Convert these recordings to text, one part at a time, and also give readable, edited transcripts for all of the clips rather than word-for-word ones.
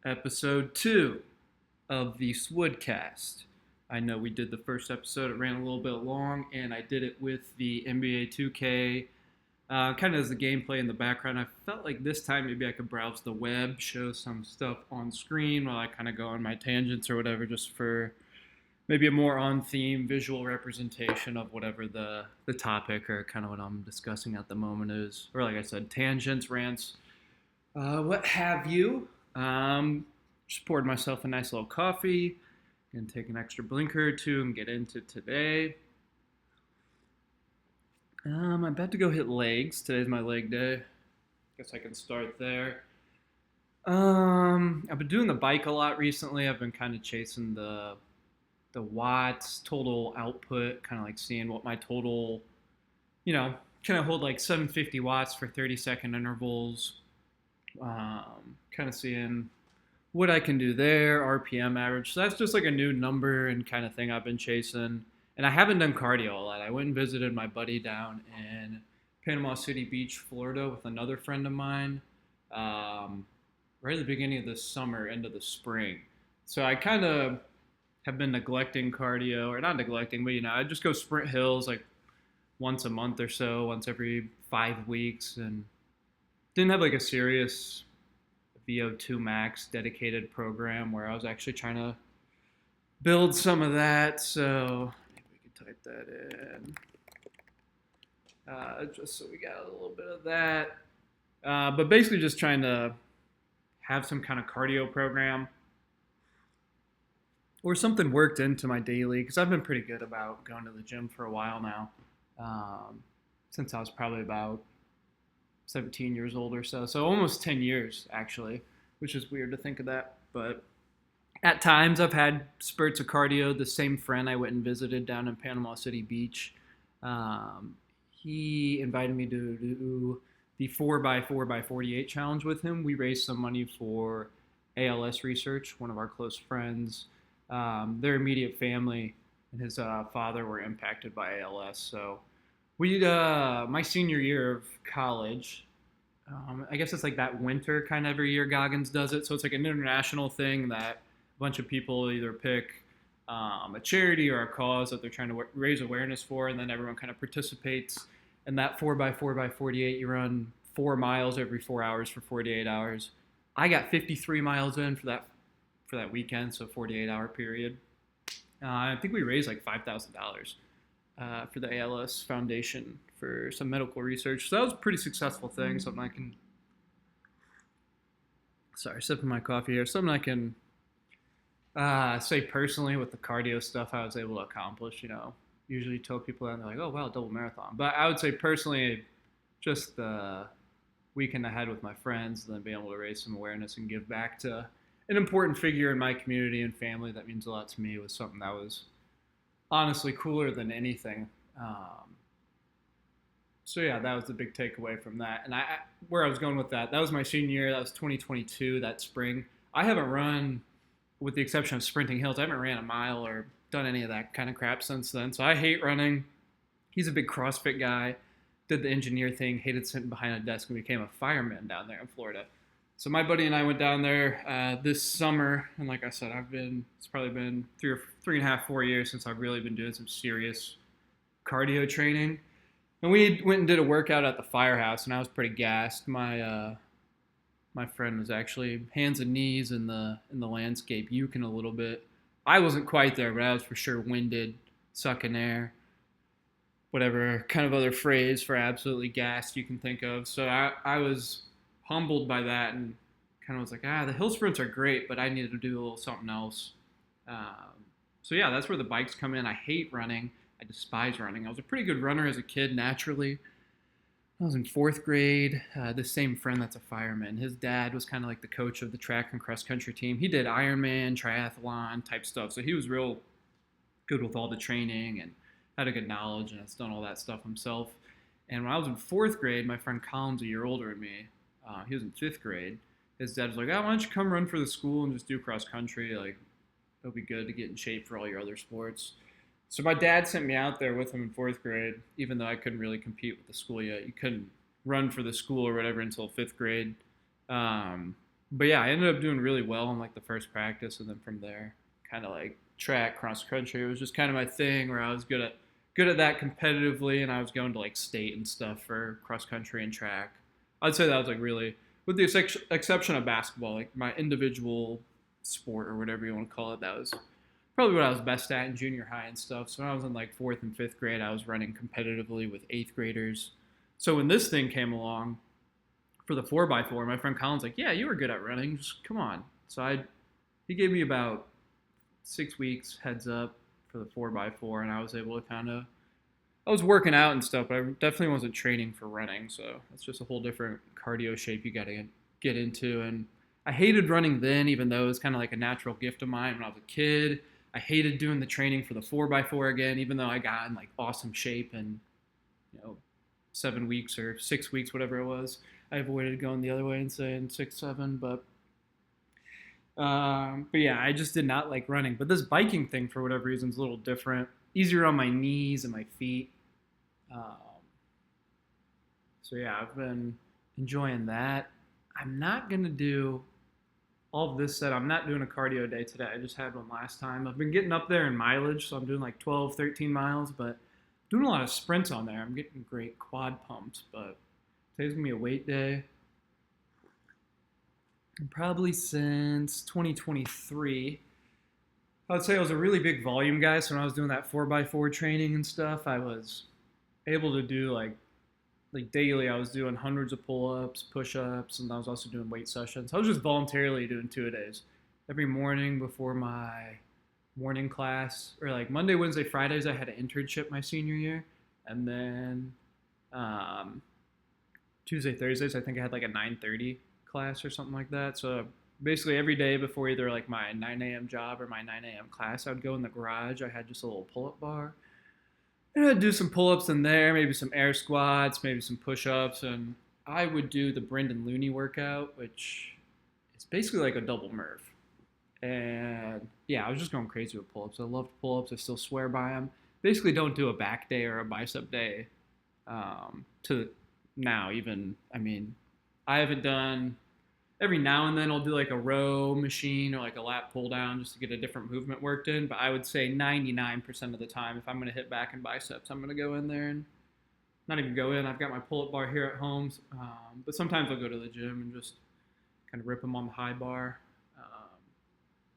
episode 2 of the Swood cast. I know we did the first episode, it ran a little bit long, and I did it with the NBA 2K, kind of as the gameplay in the background. I felt like this time maybe I could browse the web, show some stuff on screen while I kind of go on my tangents or whatever, just for maybe a more on-theme visual representation of whatever the topic or kind of what I'm discussing at the moment is. Or like I said, tangents, rants, what have you. Just poured myself a nice little coffee and take an extra blinker or two and get into today. I'm about to go hit legs. Today's my leg day. Guess I can start there. I've been doing the bike a lot recently. I've been kind of chasing the watts, total output, kind of like seeing what my total, can I hold like 750 watts for 30-second intervals. Kind of seeing what I can do there, RPM average. So that's just like a new number and kind of thing I've been chasing. And I haven't done cardio a lot. I went and visited my buddy down in Panama City Beach, Florida with another friend of mine right at the beginning of the summer, end of the spring. So I kind of have been neglecting cardio, or not neglecting, but I just go sprint hills like once a month or so, once every 5 weeks, and didn't have like a serious VO2 max dedicated program where I was actually trying to build some of that. So maybe we could type that in, just so we got a little bit of that. But basically just trying to have some kind of cardio program or something worked into my daily, because I've been pretty good about going to the gym for a while now, since I was probably about 17 years old or so. So almost 10 years, actually, which is weird to think of that. But at times I've had spurts of cardio. The same friend I went and visited down in Panama City Beach, he invited me to do the 4x4x48 challenge with him. We raised some money for ALS research. One of our close friends, their immediate family and his father were impacted by ALS. So my senior year of college, I guess it's like that winter kind of every year Goggins does it. So it's like an international thing that a bunch of people either pick a charity or a cause that they're trying to raise awareness for, and then everyone kind of participates. And that 4x4x48, you run 4 miles every 4 hours for 48 hours. I got 53 miles in for that weekend, so 48-hour period. I think we raised like $5,000 for the ALS Foundation for some medical research. So that was a pretty successful thing. Something I can, sipping my coffee here. Something I can say personally with the cardio stuff I was able to accomplish. Usually tell people that and they're like, oh wow, double marathon. But I would say personally, just the weekend I had with my friends, and then being able to raise some awareness and give back to an important figure in my community and family that means a lot to me was something that was honestly cooler than anything. So yeah, that was the big takeaway from that. And where I was going with that was my senior year. That was 2022, that spring. I haven't run, with the exception of sprinting hills, I haven't ran a mile or done any of that kind of crap since then. So I hate running. He's a big CrossFit guy, did the engineer thing, hated sitting behind a desk, and became a fireman down there in Florida. So my buddy and I went down there this summer, and like I said, it's probably been 3.5, 4 years since I've really been doing some serious cardio training. And we went and did a workout at the firehouse, and I was pretty gassed. My friend was actually hands and knees in the landscape, yuking a little bit. I wasn't quite there, but I was for sure winded, sucking air, whatever kind of other phrase for absolutely gassed you can think of. So I was humbled by that and kind of was like, the hill sprints are great, but I needed to do a little something else. So yeah, that's where the bikes come in. I hate running. I despise running. I was a pretty good runner as a kid, naturally. I was in 4th grade. This same friend that's a fireman, his dad was kind of like the coach of the track and cross country team. He did Ironman, triathlon type stuff. So he was real good with all the training and had a good knowledge and has done all that stuff himself. And when I was in 4th grade, my friend Colin's a year older than me. He was in 5th grade. His dad was like, why don't you come run for the school and just do cross country? Like, it'll be good to get in shape for all your other sports. So my dad sent me out there with him in 4th grade, even though I couldn't really compete with the school yet. You couldn't run for the school or whatever until 5th grade. But yeah, I ended up doing really well on like the first practice, and then from there, kind of like track, cross country. It was just kind of my thing where I was good at that competitively, and I was going to like state and stuff for cross country and track. I'd say that was like really, with the exception of basketball, like my individual sport or whatever you want to call it, that was probably what I was best at in junior high and stuff. So when I was in like fourth and fifth grade, I was running competitively with eighth graders. So when this thing came along for the 4x4, my friend Colin's like, "Yeah, you were good at running. Just come on." So he gave me about 6 weeks heads up for the 4x4, and I was able to I was working out and stuff, but I definitely wasn't training for running. So that's just a whole different cardio shape you got to get into. And I hated running then, even though it was kind of like a natural gift of mine when I was a kid. I hated doing the training for the 4x4 again, even though I got in like awesome shape in, 7 weeks or 6 weeks, whatever it was. I avoided going the other way and saying 6, 7, but yeah, I just did not like running. But this biking thing, for whatever reason, is a little different. Easier on my knees and my feet. Um, so yeah, I've been enjoying that. I'm not gonna do all of this said. I'm not doing a cardio day today. I just had one last time. I've been getting up there in mileage, so I'm doing like 12, 13 miles, but doing a lot of sprints on there. I'm getting great quad pumps, but today's gonna be a weight day. And probably since 2023. I would say I was a really big volume guy, so when I was doing that 4x4 training and stuff, I was able to do like daily. I was doing hundreds of pull-ups, push-ups, and I was also doing weight sessions. I was just voluntarily doing 2-a-days every morning before my morning class, or like Monday, Wednesday, Fridays. I had an internship my senior year, and then um, Tuesday, Thursdays, I think I had like a 9:30 class or something like that. So basically every day before either like my 9 a.m. job or my 9 a.m. class, I would go in the garage. I had just a little pull-up bar. And I'd do some pull-ups in there, maybe some air squats, maybe some push-ups, and I would do the Brendan Looney workout, which is basically like a double Murph. And yeah, I was just going crazy with pull-ups. I loved pull-ups. I still swear by them. Basically don't do a back day or a bicep day to now even. I mean, I haven't done, every now and then I'll do like a row machine or like a lat pull down just to get a different movement worked in. But I would say 99% of the time, if I'm going to hit back and biceps, I'm going to go in there and not even go in. I've got my pull-up bar here at home, but sometimes I'll go to the gym and just kind of rip them on the high bar.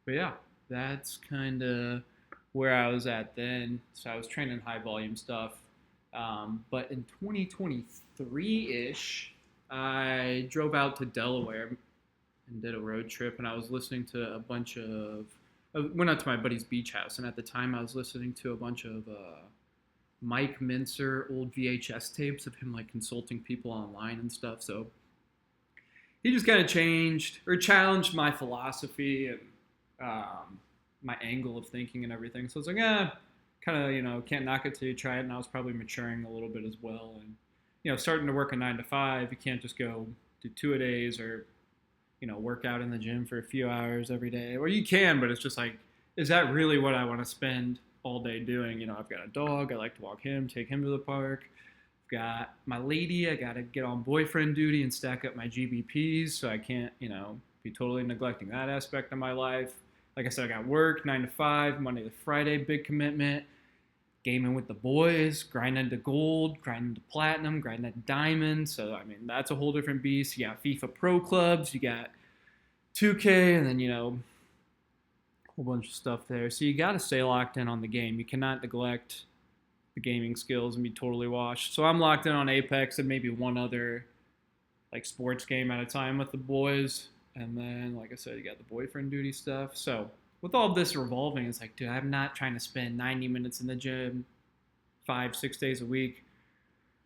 But yeah, that's kind of where I was at then. So I was training high volume stuff. But in 2023-ish, I drove out to Delaware and did a road trip, and I was listening to I went out to my buddy's beach house, and at the time I was listening to a bunch of Mike Mentzer old VHS tapes of him like consulting people online and stuff. So he just kind of challenged my philosophy and my angle of thinking and everything. So I was like, kind of, can't knock it till you try it. And I was probably maturing a little bit as well. And, starting to work a 9 to 5, you can't just go do 2-a-days or, work out in the gym for a few hours every day. Or you can, but it's just like, is that really what I want to spend all day doing? I've got a dog. I like to walk him, take him to the park. I've got my lady. I got to get on boyfriend duty and stack up my GBPs. So I can't, be totally neglecting that aspect of my life. Like I said, I got work 9 to 5, Monday to Friday, big commitment. Gaming with the boys, grinding to gold, grinding to platinum, grinding to diamond. So, I mean, that's a whole different beast. You got FIFA Pro Clubs, you got 2K, and then, a whole bunch of stuff there. So you got to stay locked in on the game. You cannot neglect the gaming skills and be totally washed. So I'm locked in on Apex and maybe one other, like, sports game at a time with the boys. And then, like I said, you got the boyfriend duty stuff. So with all this revolving, it's like, dude, I'm not trying to spend 90 minutes in the gym 5-6 days a week.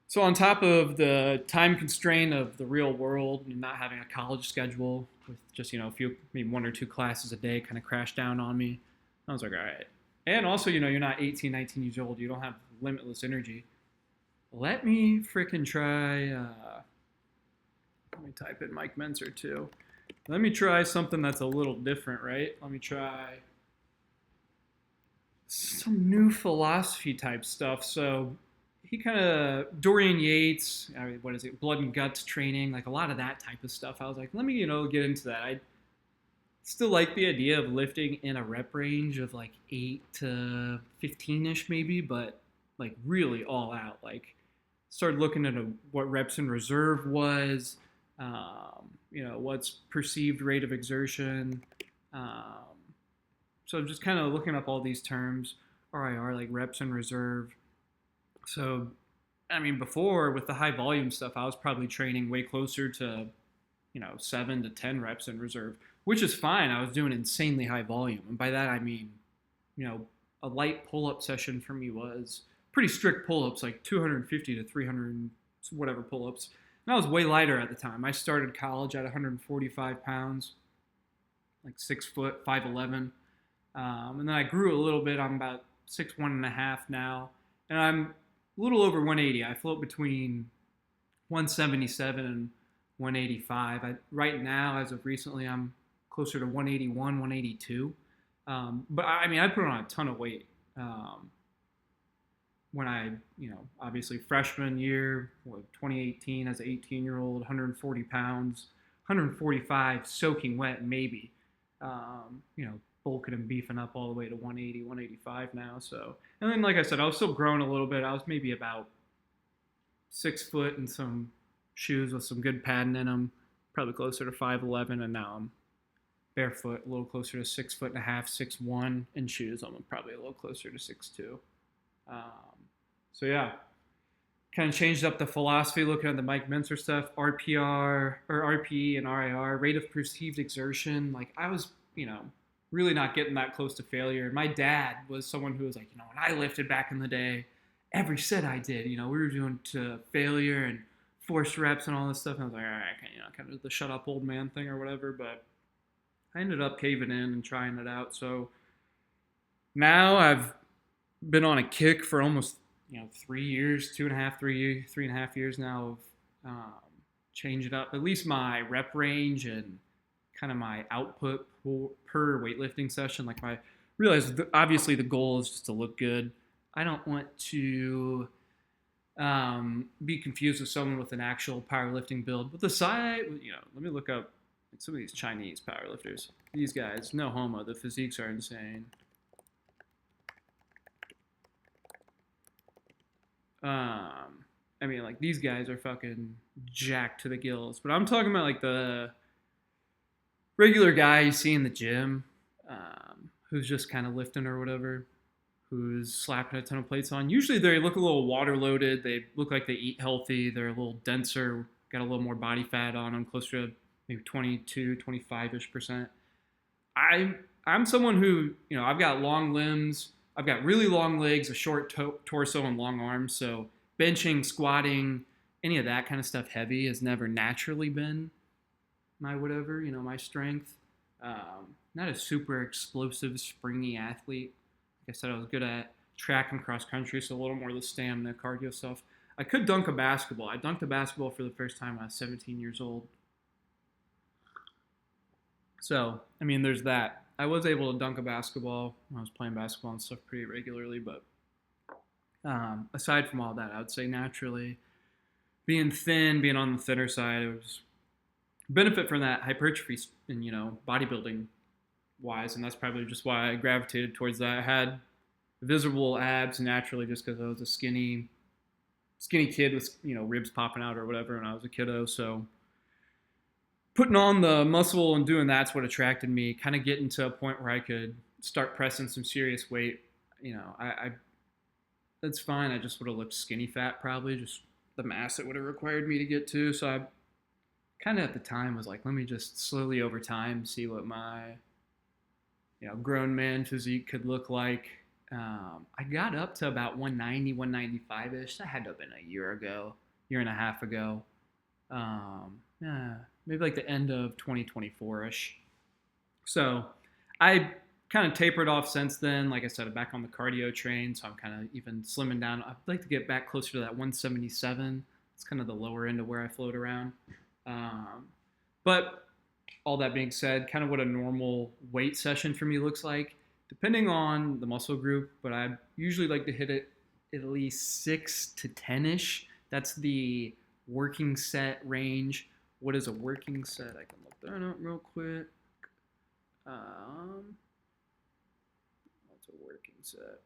So on top of the time constraint of the real world and not having a college schedule with just, maybe 1 or 2 classes a day kind of crashed down on me, I was like, all right. And also, you're not 18, 19 years old. You don't have limitless energy. Let me freaking try, let me type in Mike Mentzer too. Let me try something that's a little different, right? Let me try some new philosophy type stuff. So he kind of, Dorian Yates, what is it, blood and guts training, like a lot of that type of stuff. I was like, let me, get into that. Still like the idea of lifting in a rep range of like 8 to 15ish maybe, but like really all out. Like started looking at what reps in reserve was, what's perceived rate of exertion. Um, so I'm just kind of looking up all these terms, RIR, like reps in reserve. So, I mean, before with the high volume stuff, I was probably training way closer to, 7 to 10 reps in reserve, which is fine. I was doing insanely high volume. And by that, I mean, you know, a light pull up session for me was pretty strict pull ups, like 250 to 300 whatever pull ups. And I was way lighter at the time. I started college at 145 pounds, like 6 foot, 5'11. And then I grew a little bit. I'm about 6'1.5" now. And I'm a little over 180. I float between 177 and 185. Right now, as of recently, I'm closer to 181, 182. But I mean, I put on a ton of weight. When I, obviously freshman year, 2018, as an 18-year-old, 140 pounds, 145 soaking wet, maybe. Bulking and beefing up all the way to 180, 185 now. So, and then like I said, I was still growing a little bit. I was maybe about 6 foot in some shoes with some good padding in them, probably closer to 5'11", and now I'm barefoot, a little closer to 6.5 feet, 6'1" in shoes. I'm probably a little closer to 6'2". So yeah, kind of changed up the philosophy looking at the Mike Mentzer stuff, RPR or RPE and RIR, rate of perceived exertion. Like I was, really not getting that close to failure. My dad was someone who was like, when I lifted back in the day, every set I did, we were doing to failure and forced reps and all this stuff. And I was like, all right, kind of the shut up old man thing or whatever. But I ended up caving in and trying it out. So now I've been on a kick for almost, 3 years, 3.5 years now of changing up at least my rep range and kind of my output per weightlifting session. Like realize obviously the goal is just to look good. I don't want to be confused with someone with an actual powerlifting build. But the side, let me look up some of these Chinese powerlifters. These guys, no homo, the physiques are insane. I mean, like these guys are fucking jacked to the gills. But I'm talking about like the regular guy you see in the gym, who's just kind of lifting or whatever, who's slapping a ton of plates on. Usually they look a little water loaded. They look like they eat healthy. They're a little denser, got a little more body fat on them, closer to maybe 22, 25-ish%. I'm someone who, I've got long limbs. I've got really long legs, a short torso, and long arms. So benching, squatting, any of that kind of stuff heavy has never naturally been my whatever, my strength. Not a super explosive, springy athlete. Like I said, I was good at track and cross country, so a little more of the stamina, cardio stuff. I could dunk a basketball. I dunked a basketball for the first time when I was 17 years old. So, I mean, there's that. I was able to dunk a basketball when I was playing basketball and stuff pretty regularly, but aside from all that, I would say naturally being thin, being on the thinner side, it was benefit from that hypertrophy and, bodybuilding wise, and that's probably just why I gravitated towards that. I had visible abs naturally just because I was a skinny kid with, ribs popping out or whatever when I was a kiddo, so putting on the muscle and doing that's what attracted me, kind of getting to a point where I could start pressing some serious weight. I that's fine. I just would have looked skinny fat probably, just the mass it would have required me to get to. So I kind of at the time was like, let me just slowly over time see what my, grown man physique could look like. I got up to about 190, 195-ish. That had to have been a year and a half ago. Yeah, maybe like the end of 2024-ish. So I kind of tapered off since then. Like I said, I'm back on the cardio train, so I'm kind of even slimming down. I'd like to get back closer to that 177. It's kind of the lower end of where I float around. But all that being said, kind of what a normal weight session for me looks like, depending on the muscle group, but I usually like to hit it at least 6 to 10-ish. That's the working set range. What is a working set? I can look that up real quick. What's a working set?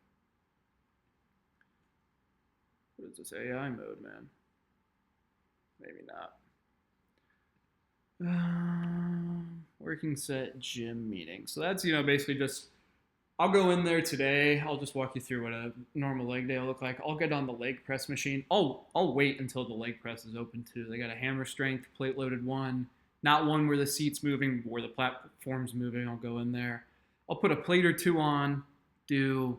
What is this, AI mode, man? Maybe not. Working set gym meeting. So that's, basically just, I'll go in there today. I'll just walk you through what a normal leg day will look like. I'll get on the leg press machine. I'll wait until the leg press is open too. They got a hammer strength, plate loaded one. Not one where the seat's moving, where the platform's moving. I'll go in there. I'll put a plate or two on, do,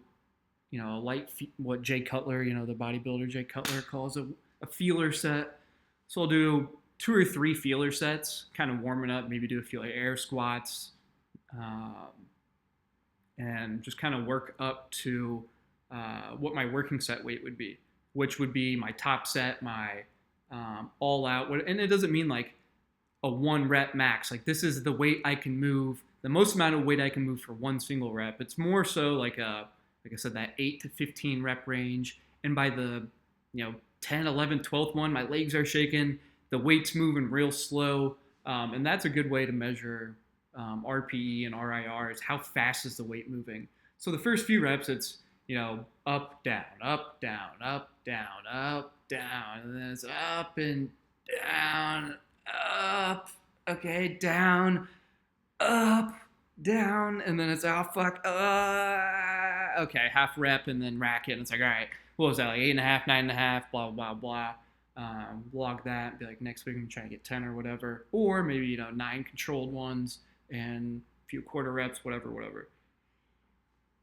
a light, what Jay Cutler, the bodybuilder Jay Cutler calls a feeler set. So I'll do 2 or 3 feeler sets, kind of warming up, maybe do a few air squats, and just kind of work up to what my working set weight would be, which would be my top set, my all out. And it doesn't mean like a 1 rep max. Like this is the weight I can move, the most amount of weight I can move for one single rep. It's more so like I said, that 8 to 15 rep range. And by the 10, 11, 12th one, my legs are shaking, the weight's moving real slow. And that's a good way to measure RPE and RIR, is how fast is the weight moving. So the first few reps, it's, up, down, up, down, up, down, up, down. And then it's up and down, up, okay, down, up, down. And then it's, oh, fuck, okay, half rep and then rack it. And it's like, all right, what was that, like 8.5, 9.5, blah, blah, blah. Log that and be like, next week I'm trying to get 10 or whatever. Or maybe, 9 controlled ones and a few quarter reps, whatever.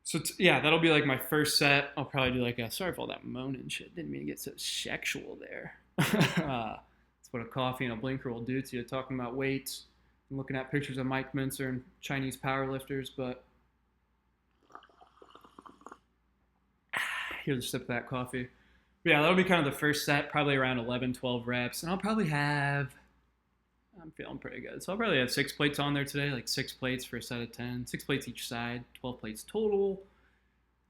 So, that'll be like my first set. I'll probably do like sorry for all that moaning shit. Didn't mean to get so sexual there. That's what a coffee and a blinker will do to you, talking about weights and looking at pictures of Mike Mentzer and Chinese powerlifters. But here's a sip of that coffee. But yeah, that'll be kind of the first set, probably around 11, 12 reps. And I'm feeling pretty good. So I'll probably have 6 plates on there today, like 6 plates for a set of 10, 6 plates each side, 12 plates total.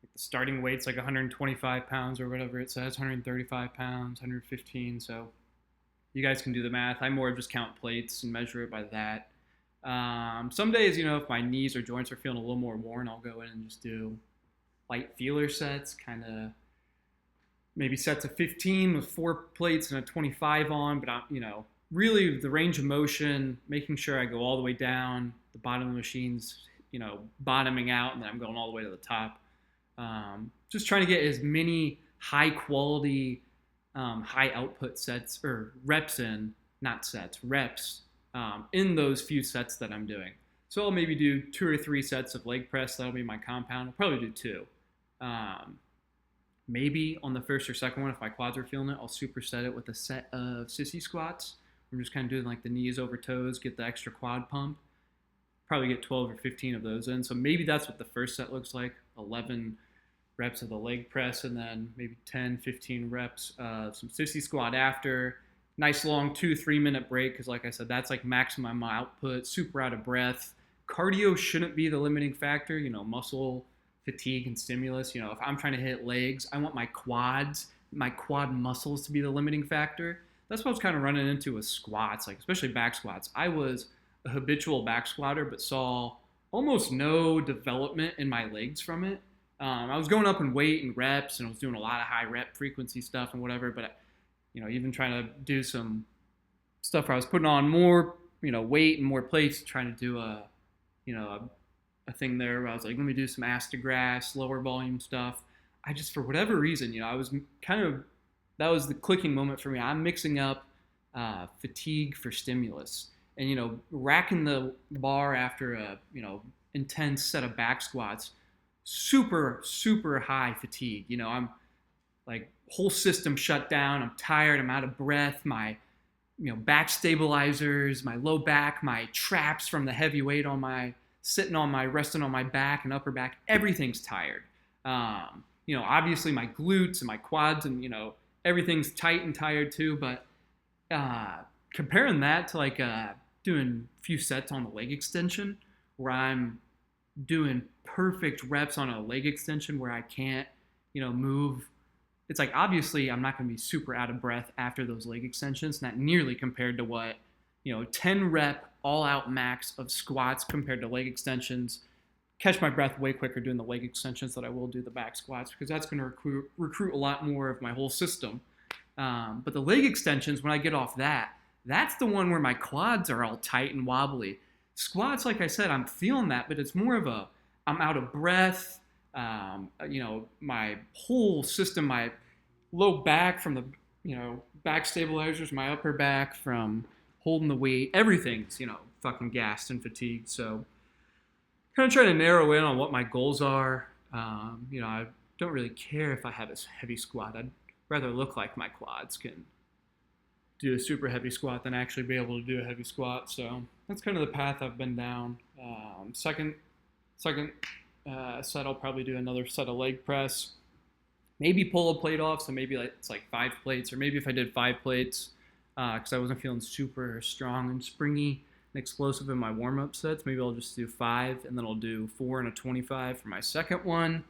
The starting weight's like 125 pounds or whatever it says, 135 pounds, 115. So you guys can do the math. I more just count plates and measure it by that. Some days, if my knees or joints are feeling a little more worn, I'll go in and just do light feeler sets, kind of maybe sets of 15 with 4 plates and a 25 on, but really the range of motion, making sure I go all the way down, the bottom of the machine's, bottoming out, and then I'm going all the way to the top. Just trying to get as many high quality, high output sets or reps in, not sets, reps, in those few sets that I'm doing. So I'll maybe do 2 or 3 sets of leg press. That'll be my compound. I'll probably do 2. Maybe on the first or second one, if my quads are feeling it, I'll superset it with a set of sissy squats. I'm just kind of doing like the knees over toes, get the extra quad pump. Probably get 12 or 15 of those in. So maybe that's what the first set looks like. 11 reps of the leg press, and then maybe 10, 15 reps of some sissy squat after. Nice long 2-3 minute break, because like I said, that's like maximum output, super out of breath. Cardio shouldn't be the limiting factor, muscle fatigue and stimulus. If I'm trying to hit legs, I want my quad muscles to be the limiting factor. That's what I was kind of running into with squats, like especially back squats. I was a habitual back squatter, but saw almost no development in my legs from it. I was going up in weight and reps, and I was doing a lot of high rep frequency stuff and whatever, but even trying to do some stuff where I was putting on more, weight and more plates, trying to do a thing there where I was like, let me do some astagraphs, lower volume stuff. I just, for whatever reason, I was that was the clicking moment for me. I'm mixing up fatigue for stimulus. And, racking the bar after a, intense set of back squats, super, super high fatigue. I'm like, whole system shut down. I'm tired. I'm out of breath. My, back stabilizers, my low back, my traps from the heavy weight on my, resting on my back and upper back, everything's tired. Obviously my glutes and my quads and, everything's tight and tired too. But comparing that to like doing a few sets on the leg extension where I'm doing perfect reps on a leg extension where I can't, move. It's like, obviously I'm not going to be super out of breath after those leg extensions, not nearly compared to what, 10 rep all out max of squats compared to leg extensions catch my breath way quicker doing the leg extensions than I will do the back squats, because that's going to recruit a lot more of my whole system. But the leg extensions, when I get off that, that's the one where my quads are all tight and wobbly. Squats, like I said, I'm feeling that, but it's more of I'm out of breath. My whole system, my low back from the, back stabilizers, my upper back from holding the weight, everything's, fucking gassed and fatigued. So kind of trying to narrow in on what my goals are. I don't really care if I have a heavy squat. I'd rather look like my quads can do a super heavy squat than actually be able to do a heavy squat. So that's kind of the path I've been down. Second set, I'll probably do another set of leg press. Maybe pull a plate off, so maybe it's like 5 plates, or maybe if I did 5 plates, because I wasn't feeling super strong and springy and explosive in my warm-up sets, maybe I'll just do 5, and then I'll do 4 and a 25 for my second one.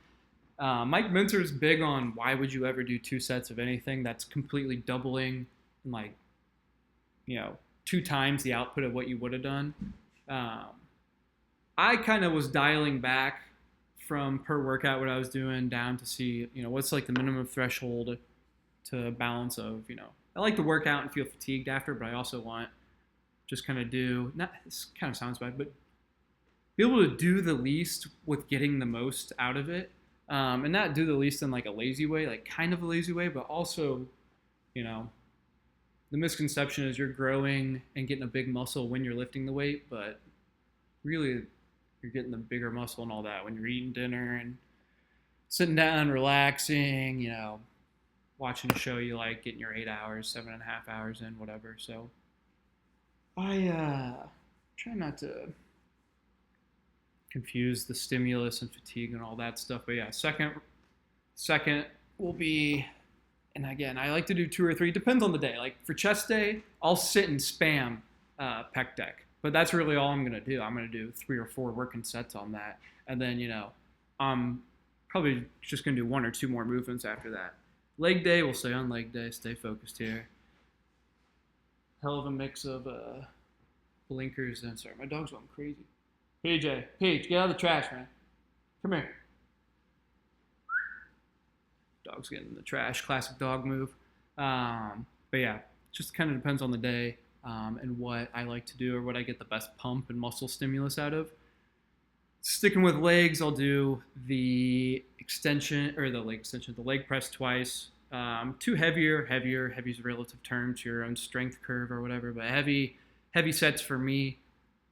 Mike Mentzer is big on why would you ever do 2 sets of anything. That's completely doubling, like, 2 times the output of what you would have done. I kind of was dialing back from per workout what I was doing down to see, what's like the minimum threshold to balance of, I like to work out and feel fatigued after, but I also want just kind of this kind of sounds bad, but be able to do the least with getting the most out of it. And not do the least in like a lazy way, like kind of a lazy way, but also, the misconception is you're growing and getting a big muscle when you're lifting the weight, but really you're getting the bigger muscle and all that when you're eating dinner and sitting down, relaxing, watching a show you like, getting your 8 hours, 7.5 hours in, whatever. So I try not to confuse the stimulus and fatigue and all that stuff. But yeah, second will be, and again, I like to do 2 or 3, depends on the day. Like for chest day, I'll sit and spam pec deck. But that's really all I'm going to do. I'm going to do 3 or 4 working sets on that. And then, I'm probably just going to do 1 or 2 more movements after that. Leg day, we'll stay on leg day, stay focused here. Hell of a mix of blinkers and, sorry, my dog's going crazy. Paige, get out of the trash, man. Come here. Dog's getting in the trash, classic dog move. But yeah, just kind of depends on the day. And what I like to do or what I get the best pump and muscle stimulus out of. Sticking with legs, I'll do the leg press twice. 2 heavy's a relative term to your own strength curve or whatever, but heavy sets for me,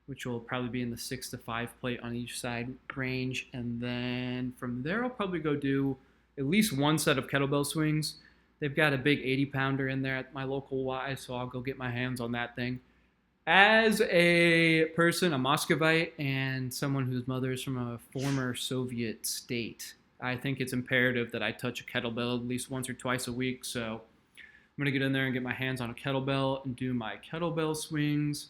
which will probably be in the 6 to 5 plate on each side range. And then from there, I'll probably go do at least 1 set of kettlebell swings. They've got a big 80-pounder in there at my local Y, so I'll go get my hands on that thing. As a person, a Muscovite, and someone whose mother is from a former Soviet state, I think it's imperative that I touch a kettlebell at least once or twice a week. So I'm going to get in there and get my hands on a kettlebell and do my kettlebell swings.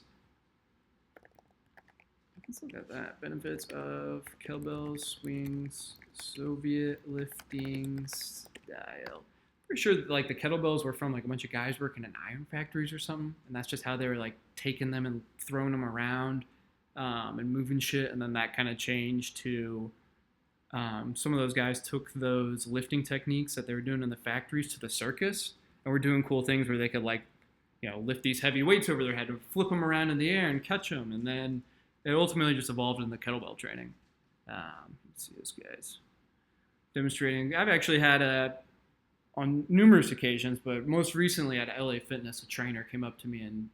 Let's look at that. Benefits of kettlebell swings, Soviet lifting style. Pretty sure like the kettlebells were from like a bunch of guys working in iron factories or something, and that's just how they were like taking them and throwing them around and moving shit. And then that kind of changed to some of those guys took those lifting techniques that they were doing in the factories to the circus, and were doing cool things where they could like lift these heavy weights over their head and flip them around in the air and catch them. And then it ultimately just evolved in the kettlebell training. Let's see this guy's demonstrating. I've actually had on numerous occasions, but most recently at LA Fitness, a trainer came up to me and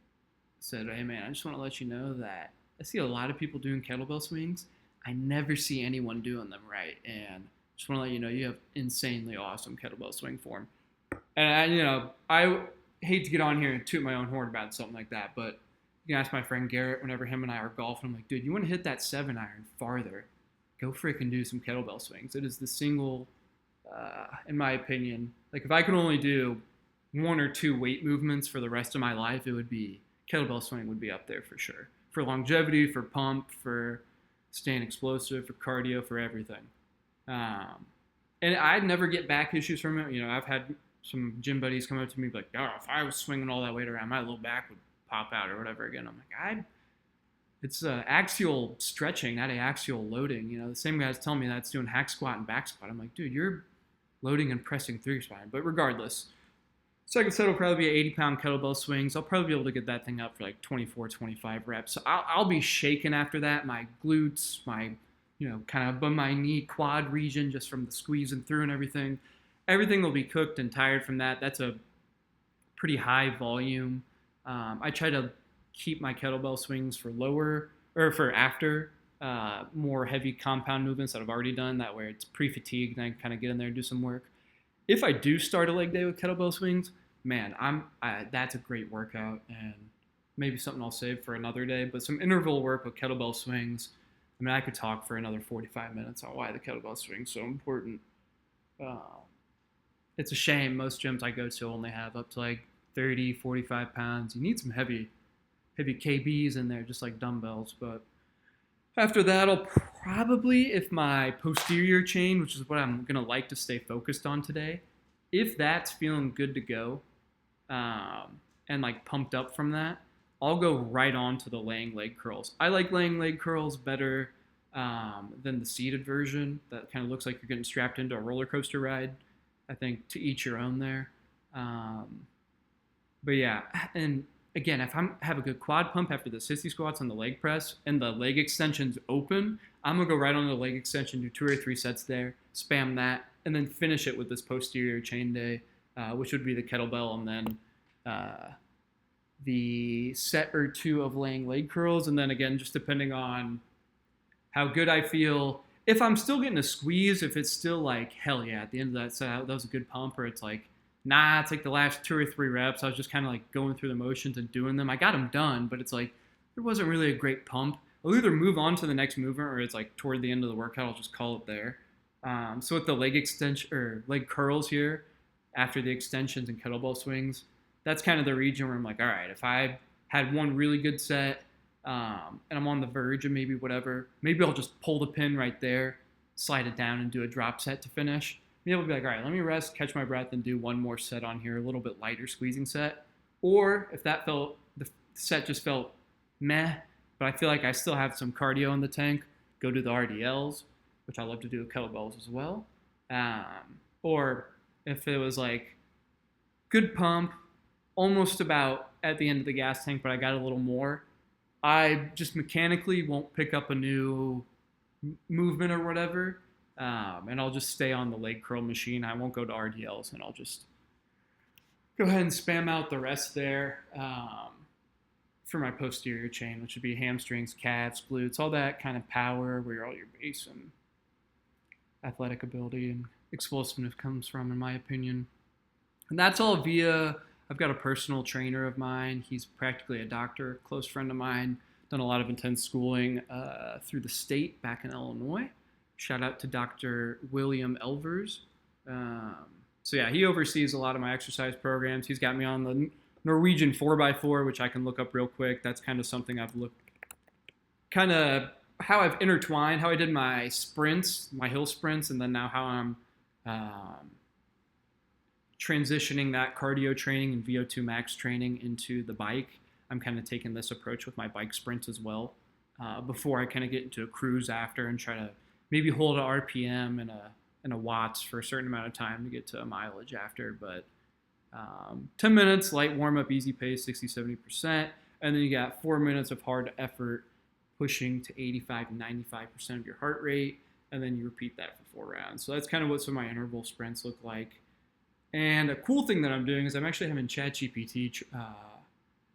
said, "Hey man, I just want to let you know that I see a lot of people doing kettlebell swings. I never see anyone doing them right, and just want to let you know you have insanely awesome kettlebell swing form." And I hate to get on here and toot my own horn about something like that, but you can ask my friend Garrett whenever him and I are golfing. I'm like, dude, you want to hit that 7-iron farther? Go freaking do some kettlebell swings. It is the single, in my opinion, like if I could only do 1 or 2 weight movements for the rest of my life, it would be kettlebell swing would be up there for sure. For longevity, for pump, for staying explosive, for cardio, for everything. And I'd never get back issues from it. I've had some gym buddies come up to me and be like, "Oh, if I was swinging all that weight around, my low back would pop out or whatever again." I'm like, It's axial stretching, not axial loading. The same guy's telling me that's doing hack squat and back squat. I'm like, dude, you're loading and pressing through your spine. But regardless, second set will probably be 80-pound kettlebell swings. I'll probably be able to get that thing up for like 24, 25 reps. So I'll be shaking after that. My glutes, my, kind of above my knee, quad region, just from the squeezing through and everything. Everything will be cooked and tired from that. That's a pretty high volume. I try to keep my kettlebell swings for lower or for after more heavy compound movements that I've already done. That way it's pre-fatigued and I can kind of get in there and do some work. If I do start a leg day with kettlebell swings, man, that's a great workout and maybe something I'll save for another day. But some interval work with kettlebell swings, I mean, I could talk for another 45 minutes on why the kettlebell swing's so important. It's a shame most gyms I go to only have up to like 30, 45 pounds. You need some heavy KBs in there, just like dumbbells. But after that, I'll probably, if my posterior chain, which is what I'm going to like to stay focused on today, if that's feeling good to go and like pumped up from that, I'll go right on to the laying leg curls. I like laying leg curls better than the seated version. That kind of looks like you're getting strapped into a roller coaster ride. I think to each your own there. But yeah, and again, if I have a good quad pump after the sissy squats on the leg press and the leg extension's open, I'm going to go right on the leg extension, do 2 or 3 sets there, spam that, and then finish it with this posterior chain day, which would be the kettlebell, and then the set or 2 of laying leg curls. And then again, just depending on how good I feel, if I'm still getting a squeeze, if it's still like, hell yeah, at the end of that set, that was a good pump, or it's like, nah, it's like the last 2 or 3 reps, I was just kind of like going through the motions and doing them. I got them done, but it's like, there wasn't really a great pump. I'll either move on to the next movement, or it's like toward the end of the workout, I'll just call it there. So with the leg extension or leg curls here, after the extensions and kettlebell swings, that's kind of the region where I'm like, all right, if I had one really good set and I'm on the verge of maybe whatever, maybe I'll just pull the pin right there, slide it down and do a drop set to finish. Be able to be like, all right, let me rest, catch my breath, and do one more set on here, a little bit lighter squeezing set. Or if the set just felt meh, but I feel like I still have some cardio in the tank, go to the RDLs, which I love to do with kettlebells as well. Or if it was like good pump, almost about at the end of the gas tank, but I got a little more, I just mechanically won't pick up a new movement or whatever. And I'll just stay on the leg curl machine. I won't go to RDLs, and I'll just go ahead and spam out the rest there for my posterior chain, which would be hamstrings, calves, glutes, all that kind of power where all your base and athletic ability and explosiveness comes from, in my opinion. And that's all I've got a personal trainer of mine. He's practically a doctor, close friend of mine, done a lot of intense schooling through the state back in Illinois. Shout out to Dr. William Elvers. So yeah, he oversees a lot of my exercise programs. He's got me on the Norwegian 4x4, which I can look up real quick. That's kind of something I've looked, kind of how I've intertwined, how I did my sprints, my hill sprints, and then now how I'm transitioning that cardio training and VO2 max training into the bike. I'm kind of taking this approach with my bike sprints as well before I kind of get into a cruise after and try to maybe hold a RPM and a watts for a certain amount of time to get to a mileage after. But 10 minutes, light warm-up, easy pace, 60-70%. And then you got 4 minutes of hard effort, pushing to 85-95% of your heart rate. And then you repeat that for 4 rounds. So that's kind of what some of my interval sprints look like. And a cool thing that I'm doing is I'm actually having ChatGPT,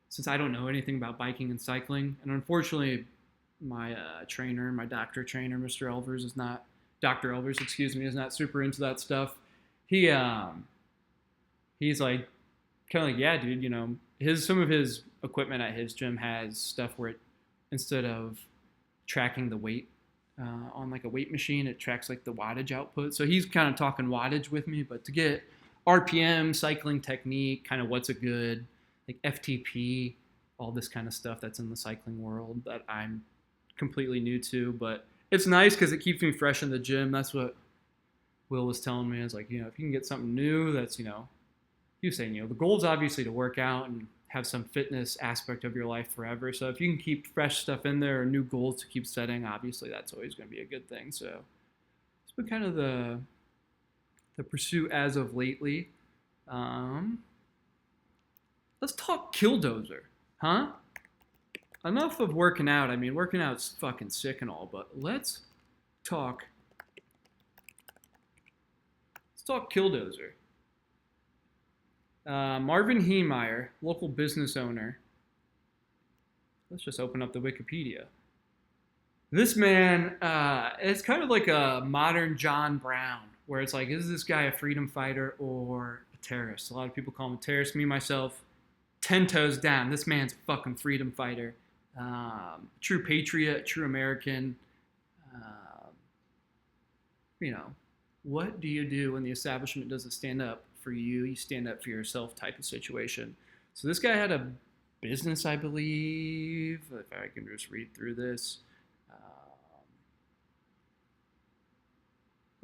since I don't know anything about biking and cycling. And unfortunately, my trainer, my doctor trainer, Dr. Elvers, is not super into that stuff. He's like, kind of like, yeah, dude, some of his equipment at his gym has stuff where it, instead of tracking the weight on like a weight machine, it tracks like the wattage output. So he's kind of talking wattage with me, but to get RPM, cycling technique, kind of what's a good, like FTP, all this kind of stuff that's in the cycling world that I'm completely new to, but it's nice because it keeps me fresh in the gym. That's what Will was telling me, is like, if you can get something new that's, he was saying, the goal is obviously to work out and have some fitness aspect of your life forever. So if you can keep fresh stuff in there or new goals to keep setting, obviously that's always going to be a good thing. So it's been kind of the pursuit as of lately. Let's talk Killdozer, huh? Enough of working out. I mean, working out's fucking sick and all, but let's talk Killdozer. Marvin Heemeyer, local business owner. Let's just open up the Wikipedia. This man, it's kind of like a modern John Brown, where it's like, is this guy a freedom fighter or a terrorist? A lot of people call him a terrorist. Me, myself, 10 toes down. This man's a fucking freedom fighter. True patriot, true American. What do you do when the establishment doesn't stand up for you? You stand up for yourself type of situation. So this guy had a business, I believe, if I can just read through this.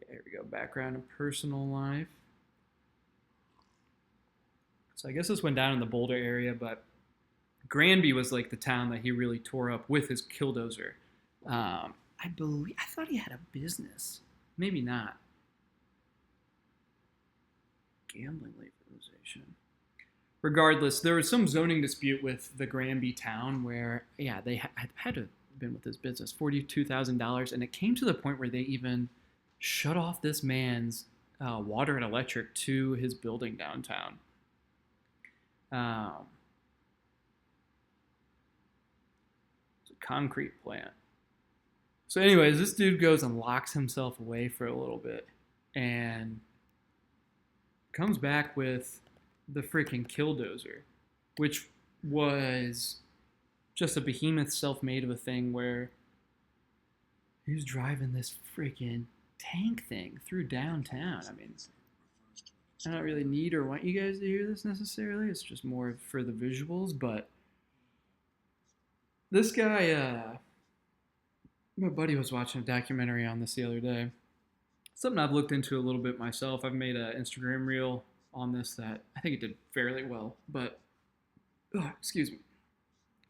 Here we go, background and personal life. So I guess this went down in the Boulder area, but Granby was like the town that he really tore up with his Killdozer. I thought he had a business. Maybe not. Gambling legalization. Regardless, there was some zoning dispute with the Granby town where, yeah, they had to have been with his business, $42,000, and it came to the point where they even shut off this man's water and electric to his building downtown. It's a concrete plant. So anyways, this dude goes and locks himself away for a little bit and comes back with the freaking Killdozer, which was just a behemoth self-made of a thing where he's driving this freaking tank thing through downtown. I mean, I don't really need or want you guys to hear this necessarily. It's just more for the visuals, but this guy, my buddy was watching a documentary on this the other day. Something I've looked into a little bit myself. I've made an Instagram reel on this that I think it did fairly well, but excuse me,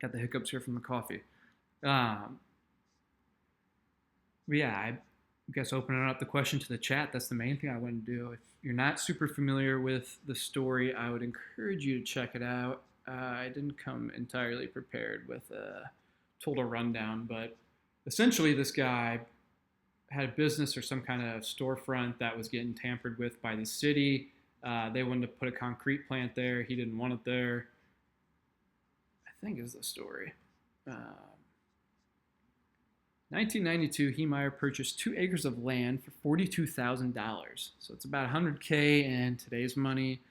got the hiccups here from the coffee. Yeah, I guess opening up the question to the chat, that's the main thing I want to do. If you're not super familiar with the story, I would encourage you to check it out. I didn't come entirely prepared with a total rundown, but essentially this guy had a business or some kind of storefront that was getting tampered with by the city. They wanted to put a concrete plant there. He didn't want it there. I think is the story. 1992, Heemeyer purchased 2 acres of land for $42,000. So it's about $100K in today's money.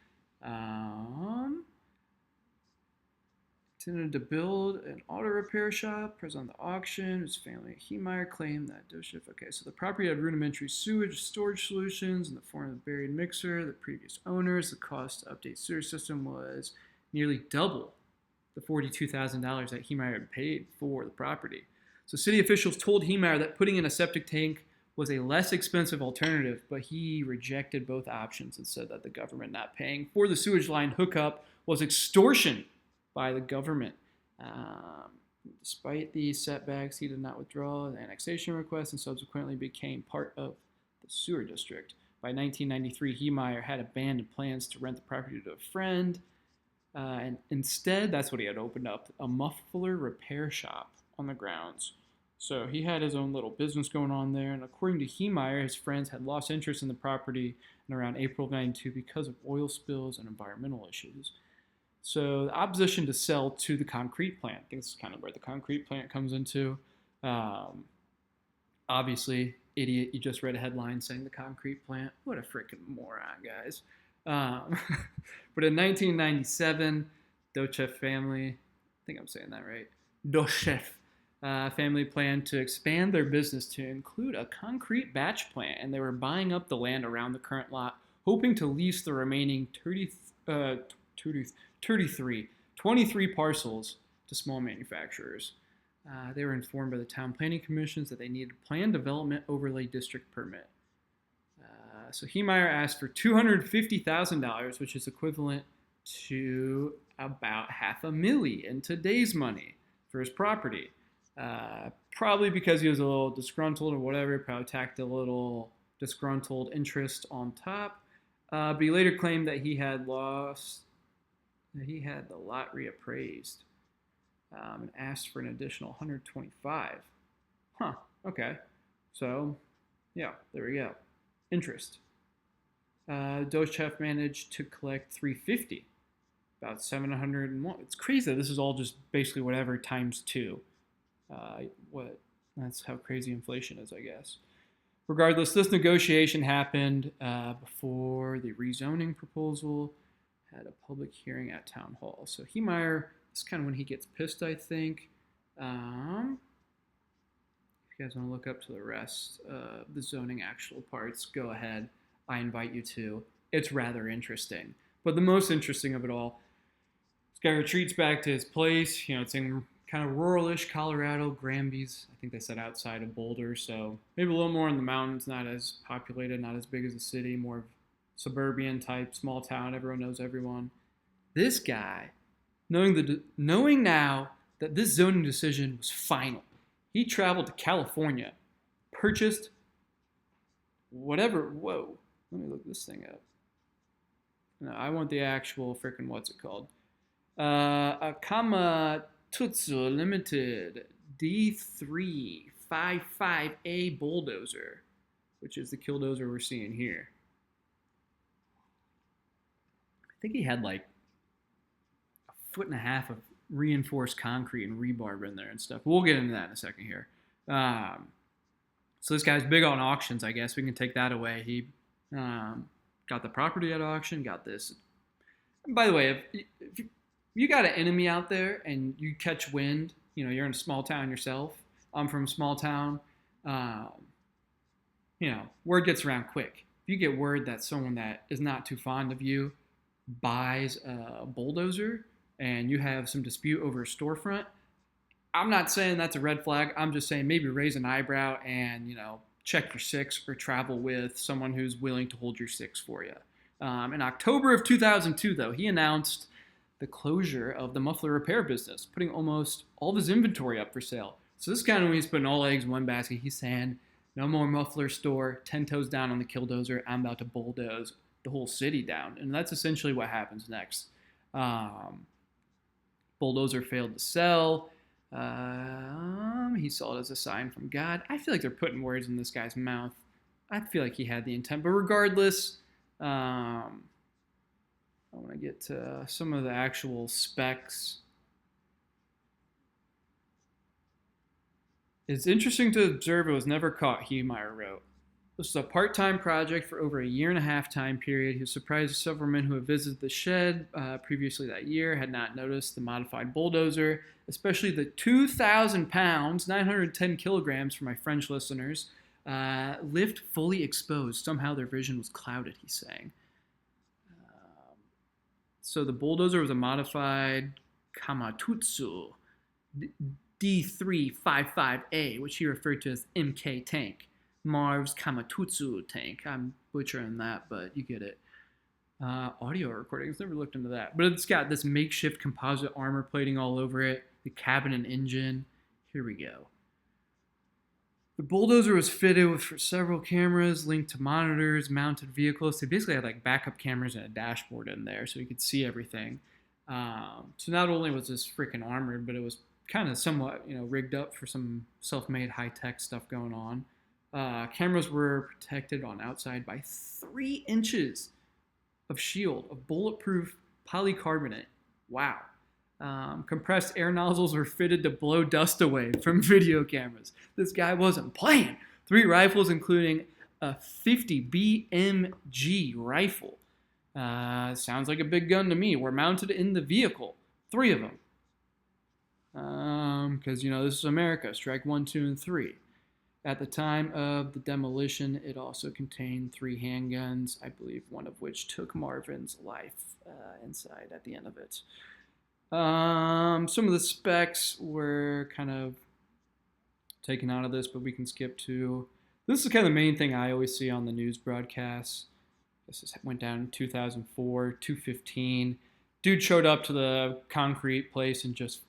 Intended to build an auto repair shop, present on the auction. His family, Heemeyer, claimed that okay, so the property had rudimentary sewage storage solutions in the form of a buried mixer. The previous owners, the cost to update sewer system was nearly double the $42,000 that Heemeyer had paid for the property. So city officials told Heemeyer that putting in a septic tank was a less expensive alternative, but he rejected both options and said that the government not paying for the sewage line hookup was extortion by the government. Despite these setbacks, he did not withdraw the annexation request and subsequently became part of the sewer district. By 1993, Heemeyer had abandoned plans to rent the property to a friend, and instead, that's what he had opened up, a muffler repair shop on the grounds. So he had his own little business going on there, and according to Heemeyer, his friends had lost interest in the property in around April of 92 because of oil spills and environmental issues. So the opposition to sell to the concrete plant, I think this is kind of where the concrete plant comes into. Obviously, idiot, you just read a headline saying the concrete plant. What a freaking moron, guys. But in 1997, Dochev family, I think I'm saying that right, Dochev family planned to expand their business to include a concrete batch plant, and they were buying up the land around the current lot, hoping to lease the remaining 23 parcels to small manufacturers. They were informed by the town planning commissions that they needed a planned development overlay district permit. So Heemeyer asked for $250,000, which is equivalent to about $500,000 in today's money for his property. Probably because he was a little disgruntled or whatever, probably tacked a little disgruntled interest on top. But he later claimed that he had the lot reappraised and asked for an additional 125. Huh, okay. So, yeah, there we go. Interest. Dochev managed to collect 350, about 701. It's crazy that this is all just basically whatever times 2. That's how crazy inflation is, I guess. Regardless, this negotiation happened before the rezoning proposal had a public hearing at town hall. So Heemeyer, this is kind of when he gets pissed, I think. If you guys want to look up to the rest of the zoning actual parts, go ahead. I invite you to. It's rather interesting. But the most interesting of it all, this guy retreats back to his place. It's in kind of rural-ish Colorado, Granby's. I think they said outside of Boulder, so maybe a little more in the mountains, not as populated, not as big as the city, more suburban type, small town, everyone knows everyone. This guy, knowing now that this zoning decision was final, he traveled to California, purchased whatever, whoa, let me look this thing up. No, I want the actual freaking, what's it called? A Kamatutsu Limited D355A bulldozer, which is the Killdozer we're seeing here. I think he had like 1.5 feet of reinforced concrete and rebar in there and stuff. We'll get into that in a second here. So this guy's big on auctions, I guess. We can take that away. He got the property at auction, got this. And by the way, if you got an enemy out there and you catch wind, you're in a small town yourself. I'm from a small town. Word gets around quick. If you get word that someone that is not too fond of you buys a bulldozer and you have some dispute over a storefront, I'm not saying that's a red flag. I'm just saying maybe raise an eyebrow and, check your six or travel with someone who's willing to hold your six for you. In October of 2002, though, he announced the closure of the muffler repair business, putting almost all of his inventory up for sale. So this is kind of when he's putting all eggs in one basket. He's saying, no more muffler store, 10 toes down on the Killdozer. I'm about to bulldoze the whole city down. And that's essentially what happens next. Bulldozer failed to sell. He saw it as a sign from God. I feel like they're putting words in this guy's mouth. I feel like he had the intent. But regardless, I want to get to some of the actual specs. It's interesting to observe it was never caught, Heemeyer wrote. This was a part-time project for over a 1.5-year time period. He was surprised several men who had visited the shed previously that year had not noticed the modified bulldozer, especially the 2,000 pounds, 910 kilograms for my French listeners, lift fully exposed. Somehow their vision was clouded, he's saying. So the bulldozer was a modified Kamatutsu D355A, which he referred to as MK tank. Marv's Kamatutsu tank. I'm butchering that, but you get it. Audio recordings, never looked into that. But it's got this makeshift composite armor plating all over it, the cabin and engine. Here we go. The bulldozer was fitted with several cameras linked to monitors, mounted vehicles. They basically had like backup cameras and a dashboard in there so you could see everything. So not only was this freaking armored, but it was kind of somewhat, rigged up for some self-made high-tech stuff going on. Cameras were protected on outside by 3 inches of shield of bulletproof polycarbonate. Wow. Compressed air nozzles were fitted to blow dust away from video cameras. This guy wasn't playing. 3 rifles, including a 50 BMG rifle. Sounds like a big gun to me. Were mounted in the vehicle. 3 of them. Because, this is America. Strike 1, 2, and 3. At the time of the demolition, it also contained 3 handguns, I believe one of which took Marvin's life inside at the end of it. Some of the specs were kind of taken out of this, but we can skip to... This is kind of the main thing I always see on the news broadcasts. This went down in 2004, 215. Dude showed up to the concrete place and just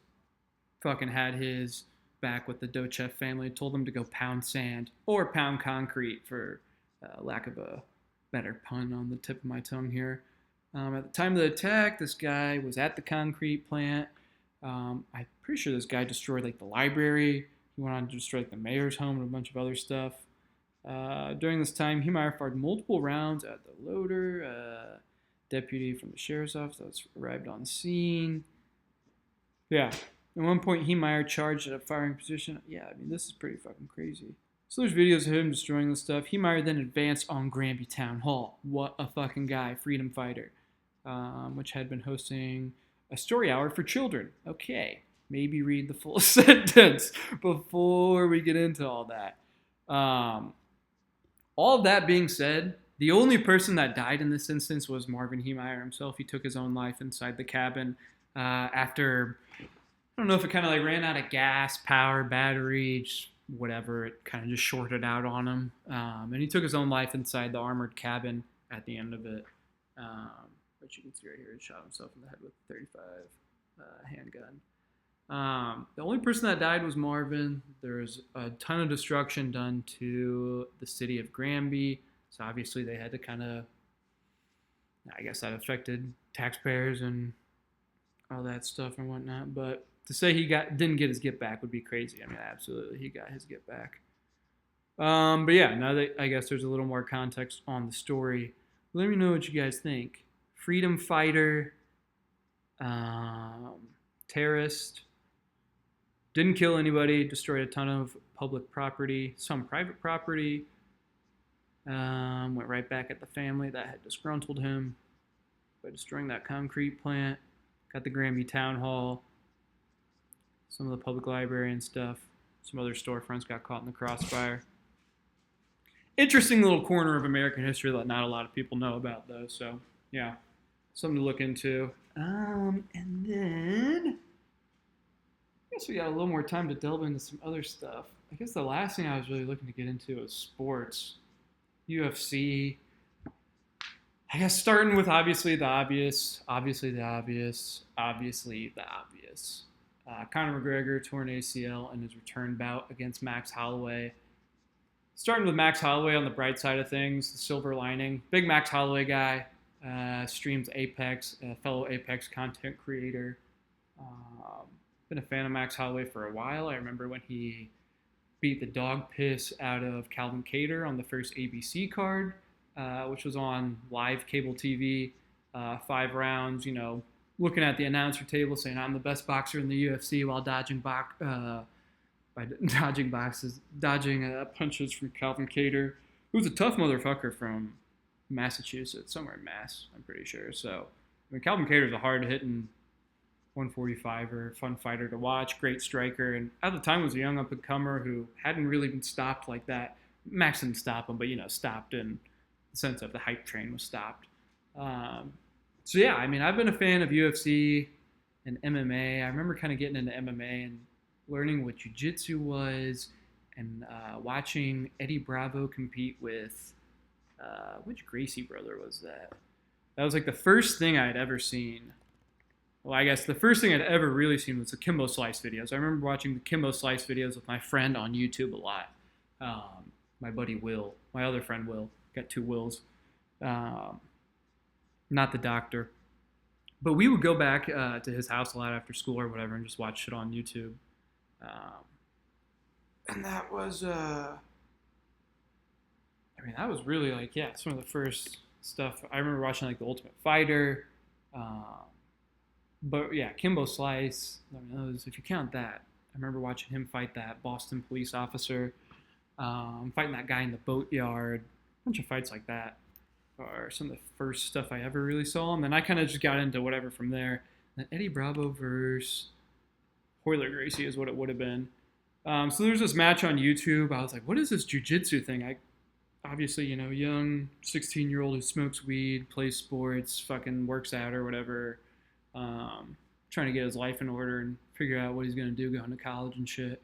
fucking had his back with the Dochev family. Told them to go pound sand or pound concrete, for lack of a better pun on the tip of my tongue here. At the time of the attack, this guy was at the concrete plant. I'm pretty sure this guy destroyed like the library. He went on to destroy like the mayor's home and a bunch of other stuff. During this time, Heemeyer fired multiple rounds at the loader. Deputy from the sheriff's office arrived on scene. Yeah. At one point, Heemeyer charged at a firing position. Yeah, I mean, this is pretty fucking crazy. So there's videos of him destroying this stuff. Heemeyer then advanced on Granby Town Hall. What a fucking guy. Freedom fighter. Which had been hosting a story hour for children. Okay. Maybe read the full sentence before we get into all that. All of that being said, the only person that died in this instance was Marvin Heemeyer himself. He took his own life inside the cabin after, I don't know if it kind of like ran out of gas, power, battery, just whatever. It kind of just shorted out on him. And he took his own life inside the armored cabin at the end of it. Which you can see right here, he shot himself in the head with a .35 handgun. The only person that died was Marvin. There was a ton of destruction done to the city of Granby. So obviously they had to kind of, I guess that affected taxpayers and all that stuff and whatnot. But to say he didn't get his get back would be crazy. I mean, absolutely, he got his get back. But yeah, now that I guess there's a little more context on the story, let me know what you guys think. Freedom fighter, terrorist, didn't kill anybody, destroyed a ton of public property, some private property. Went right back at the family that had disgruntled him by destroying that concrete plant. Got the Granby Town Hall, some of the public library and stuff. Some other storefronts got caught in the crossfire. Interesting little corner of American history that not a lot of people know about, though. So, yeah, something to look into. And then I guess we got a little more time to delve into some other stuff. I guess the last thing I was really looking to get into was sports. UFC. I guess starting with obviously the obvious. Conor McGregor tore an ACL in his return bout against Max Holloway. Starting with Max Holloway on the bright side of things, the silver lining. Big Max Holloway guy, streams Apex, a fellow Apex content creator. Been a fan of Max Holloway for a while. I remember when he beat the dog piss out of Calvin Kattar on the first ABC card, which was on live cable TV, 5 rounds, looking at the announcer table saying I'm the best boxer in the UFC while dodging punches from Calvin Kattar, who's a tough motherfucker from Massachusetts, somewhere in Mass, I'm pretty sure. So, I mean, Calvin Kattar's a hard-hitting 145er, fun fighter to watch, great striker, and at the time was a young up-and-comer who hadn't really been stopped like that. Max didn't stop him, but, stopped in the sense of the hype train was stopped. So, yeah, I mean, I've been a fan of UFC and MMA. I remember kind of getting into MMA and learning what jiu-jitsu was and watching Eddie Bravo compete with, which Gracie brother was that? That was like the first thing I had ever seen. Well, I guess the first thing I'd ever really seen was the Kimbo Slice videos. I remember watching the Kimbo Slice videos with my friend on YouTube a lot. My buddy Will, my other friend Will, got 2 Wills. Not the doctor. But we would go back to his house a lot after school or whatever and just watch shit on YouTube. And that was, that was really like, yeah, some of the first stuff. I remember watching like The Ultimate Fighter. But yeah, Kimbo Slice, if you count that, I remember watching him fight that Boston police officer, fighting that guy in the boatyard, a bunch of fights like that are some of the first stuff I ever really saw. And then I kind of just got into whatever from there. And then Eddie Bravo versus Hoyler Gracie is what it would have been. So there's this match on YouTube. I was like, what is this jiu-jitsu thing? Obviously, young 16-year-old who smokes weed, plays sports, fucking works out or whatever. Trying to get his life in order and figure out what he's going to do going to college and shit.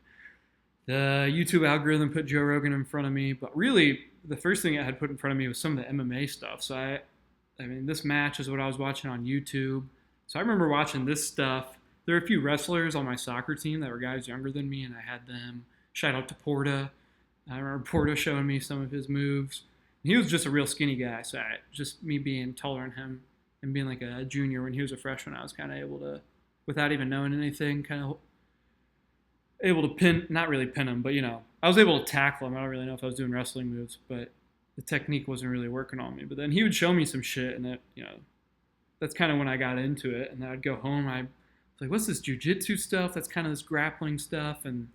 The YouTube algorithm put Joe Rogan in front of me, but really the first thing it had put in front of me was some of the MMA stuff. So this match is what I was watching on YouTube. So I remember watching this stuff. There were a few wrestlers on my soccer team that were guys younger than me, and I had them. Shout out to Porta. I remember Porta showing me some of his moves. He was just a real skinny guy, so just me being taller than him and being like a junior when he was a freshman, I was kind of able to, without even knowing anything, kind of able to pin, not really pin him, but I was able to tackle him. I don't really know if I was doing wrestling moves, but the technique wasn't really working on me. But then he would show me some shit, and that's kind of when I got into it. And then I'd go home, I was like, what's this jiu-jitsu stuff? That's kind of this grappling stuff, and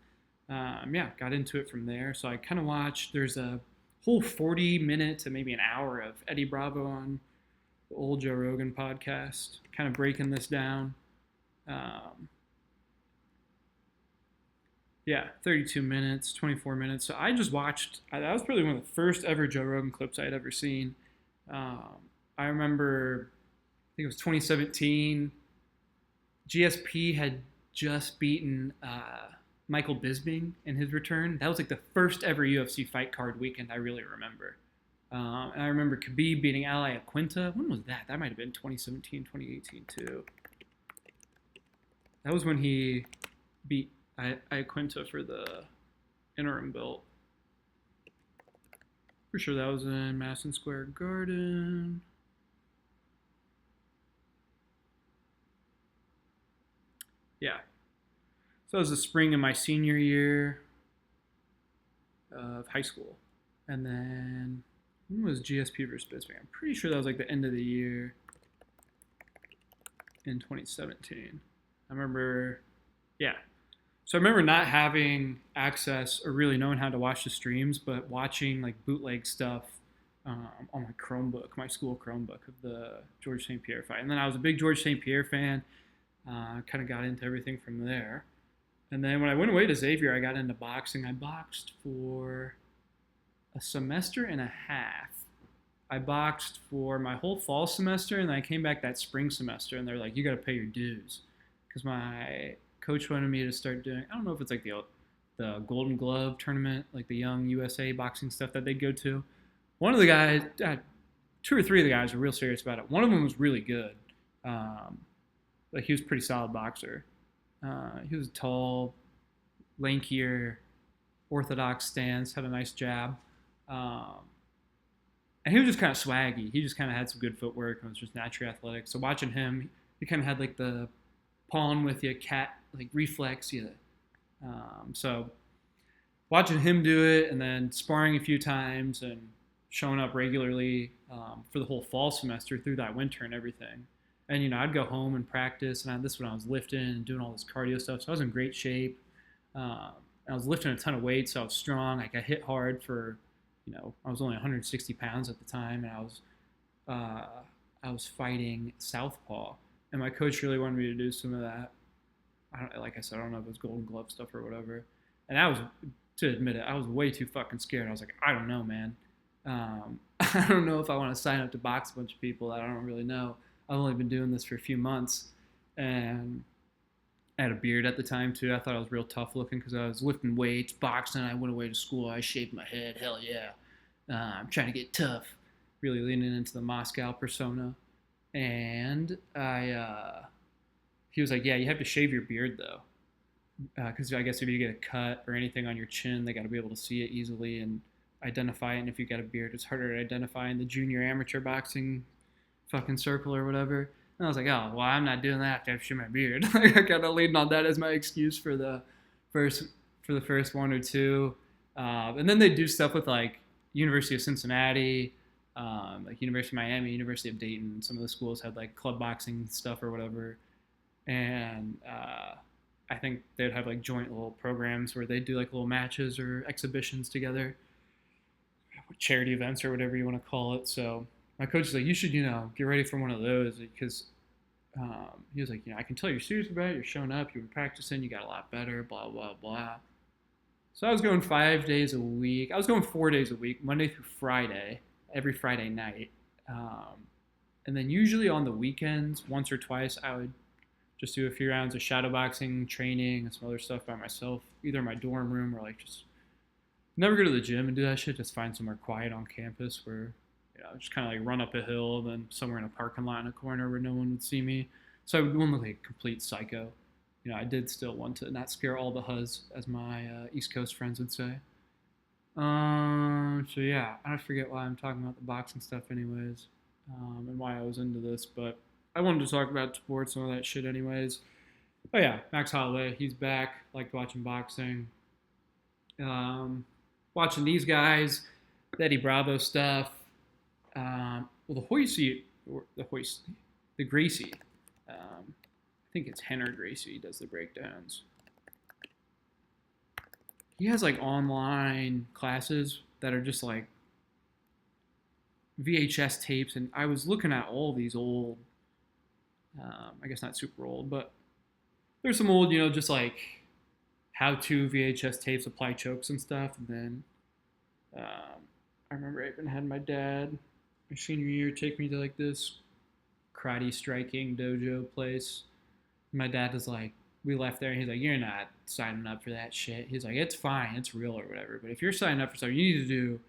got into it from there. So I kind of watched, there's a whole 40 minutes to maybe an hour of Eddie Bravo on the old Joe Rogan podcast, kind of breaking this down. 32 minutes, 24 minutes. So I just watched, that was probably one of the first ever Joe Rogan clips I had ever seen. I remember, I think it was 2017, GSP had just beaten Michael Bisping in his return. That was like the first ever UFC fight card weekend I really remember. And I remember Khabib beating Ali Aquinta. When was that? That might have been 2017, 2018 too. That was when he beat Aquinta for the interim belt. Pretty sure that was in Madison Square Garden. Yeah. So that was the spring of my senior year of high school. And then, when was GSP versus Bisping? I'm pretty sure that was like the end of the year in 2017. I remember, So I remember not having access or really knowing how to watch the streams, but watching like bootleg stuff on my Chromebook, my school Chromebook of the George St. Pierre fight. And then I was a big George St. Pierre fan. Kind of got into everything from there. And then when I went away to Xavier, I got into boxing. I boxed for a semester and a half. I boxed for my whole fall semester, and then I came back that spring semester, and they're like, you got to pay your dues. Because my coach wanted me to start doing, I don't know if it's like the Golden Glove tournament, like the Young USA boxing stuff that they'd go to. One of the guys, 2 or 3 of the guys were real serious about it. One of them was really good. Like he was a pretty solid boxer. He was tall, lankier, orthodox stance, had a nice jab. And he was just kind of swaggy. He just kind of had some good footwork and was just naturally athletic. So watching him, he kind of had like the pawn with you, cat, like reflex. So watching him do it and then sparring a few times and showing up regularly for the whole fall semester through that winter and everything. And, I'd go home and practice, and this when I was lifting and doing all this cardio stuff. So I was in great shape. I was lifting a ton of weight, so I was strong. Like I hit hard for, I was only 160 pounds at the time, and I was fighting southpaw. And my coach really wanted me to do some of that. Like I said, I don't know if it was Golden Glove stuff or whatever. And to admit it, I was way too fucking scared. I was like, I don't know, man. I don't know if I want to sign up to box a bunch of people that I don't really know. I've only been doing this for a few months, and I had a beard at the time too. I thought I was real tough looking because I was lifting weights, boxing. I went away to school. I shaved my head. Hell yeah. I'm trying to get tough. Really leaning into the Moscow persona. And he was like, yeah, you have to shave your beard though. Because I guess if you get a cut or anything on your chin, they got to be able to see it easily and identify it. And if you got a beard, it's harder to identify in the junior amateur boxing fucking circle or whatever. And I was like, oh, well, I'm not doing that. I have to shave my beard. I kind of leaned on that as my excuse for the first 1 or 2. And then they do stuff with like University of Cincinnati, like University of Miami, University of Dayton. Some of the schools had like club boxing stuff or whatever. And I think they'd have like joint little programs where they'd do like little matches or exhibitions together, charity events or whatever you want to call it. So my coach was like, you should, get ready for one of those because he was like, I can tell you're serious about it. You're showing up. You've been practicing. You got a lot better, blah, blah, blah. So I was going 5 days a week. I was going 4 days a week, Monday through Friday, every Friday night. And then usually on the weekends, once or twice, I would just do a few rounds of shadow boxing, training, and some other stuff by myself, either in my dorm room or like just never go to the gym and do that shit. Just find somewhere quiet on campus where, just kind of like run up a hill, then somewhere in a parking lot in a corner where no one would see me. So I wouldn't look like a complete psycho. I did still want to not scare all the huzz, as my East Coast friends would say. So yeah, I forget why I'm talking about the boxing stuff, anyways, and why I was into this, but I wanted to talk about sports and all that shit, anyways. Oh yeah, Max Holloway, he's back. Liked watching boxing. Watching these guys, the Eddie Bravo stuff. Well, the Gracie. I think it's Henner Gracie does the breakdowns. He has like online classes that are just like VHS tapes, and I was looking at all these old, I guess not super old, but there's some old, just like how-to VHS tapes, apply chokes and stuff. And then I remember I even had my dad, my senior year, take me to like this karate striking dojo place. My dad was like, we left there and he's like, you're not signing up for that shit. He's like, it's fine, it's real or whatever. But if you're signing up for something, you need to do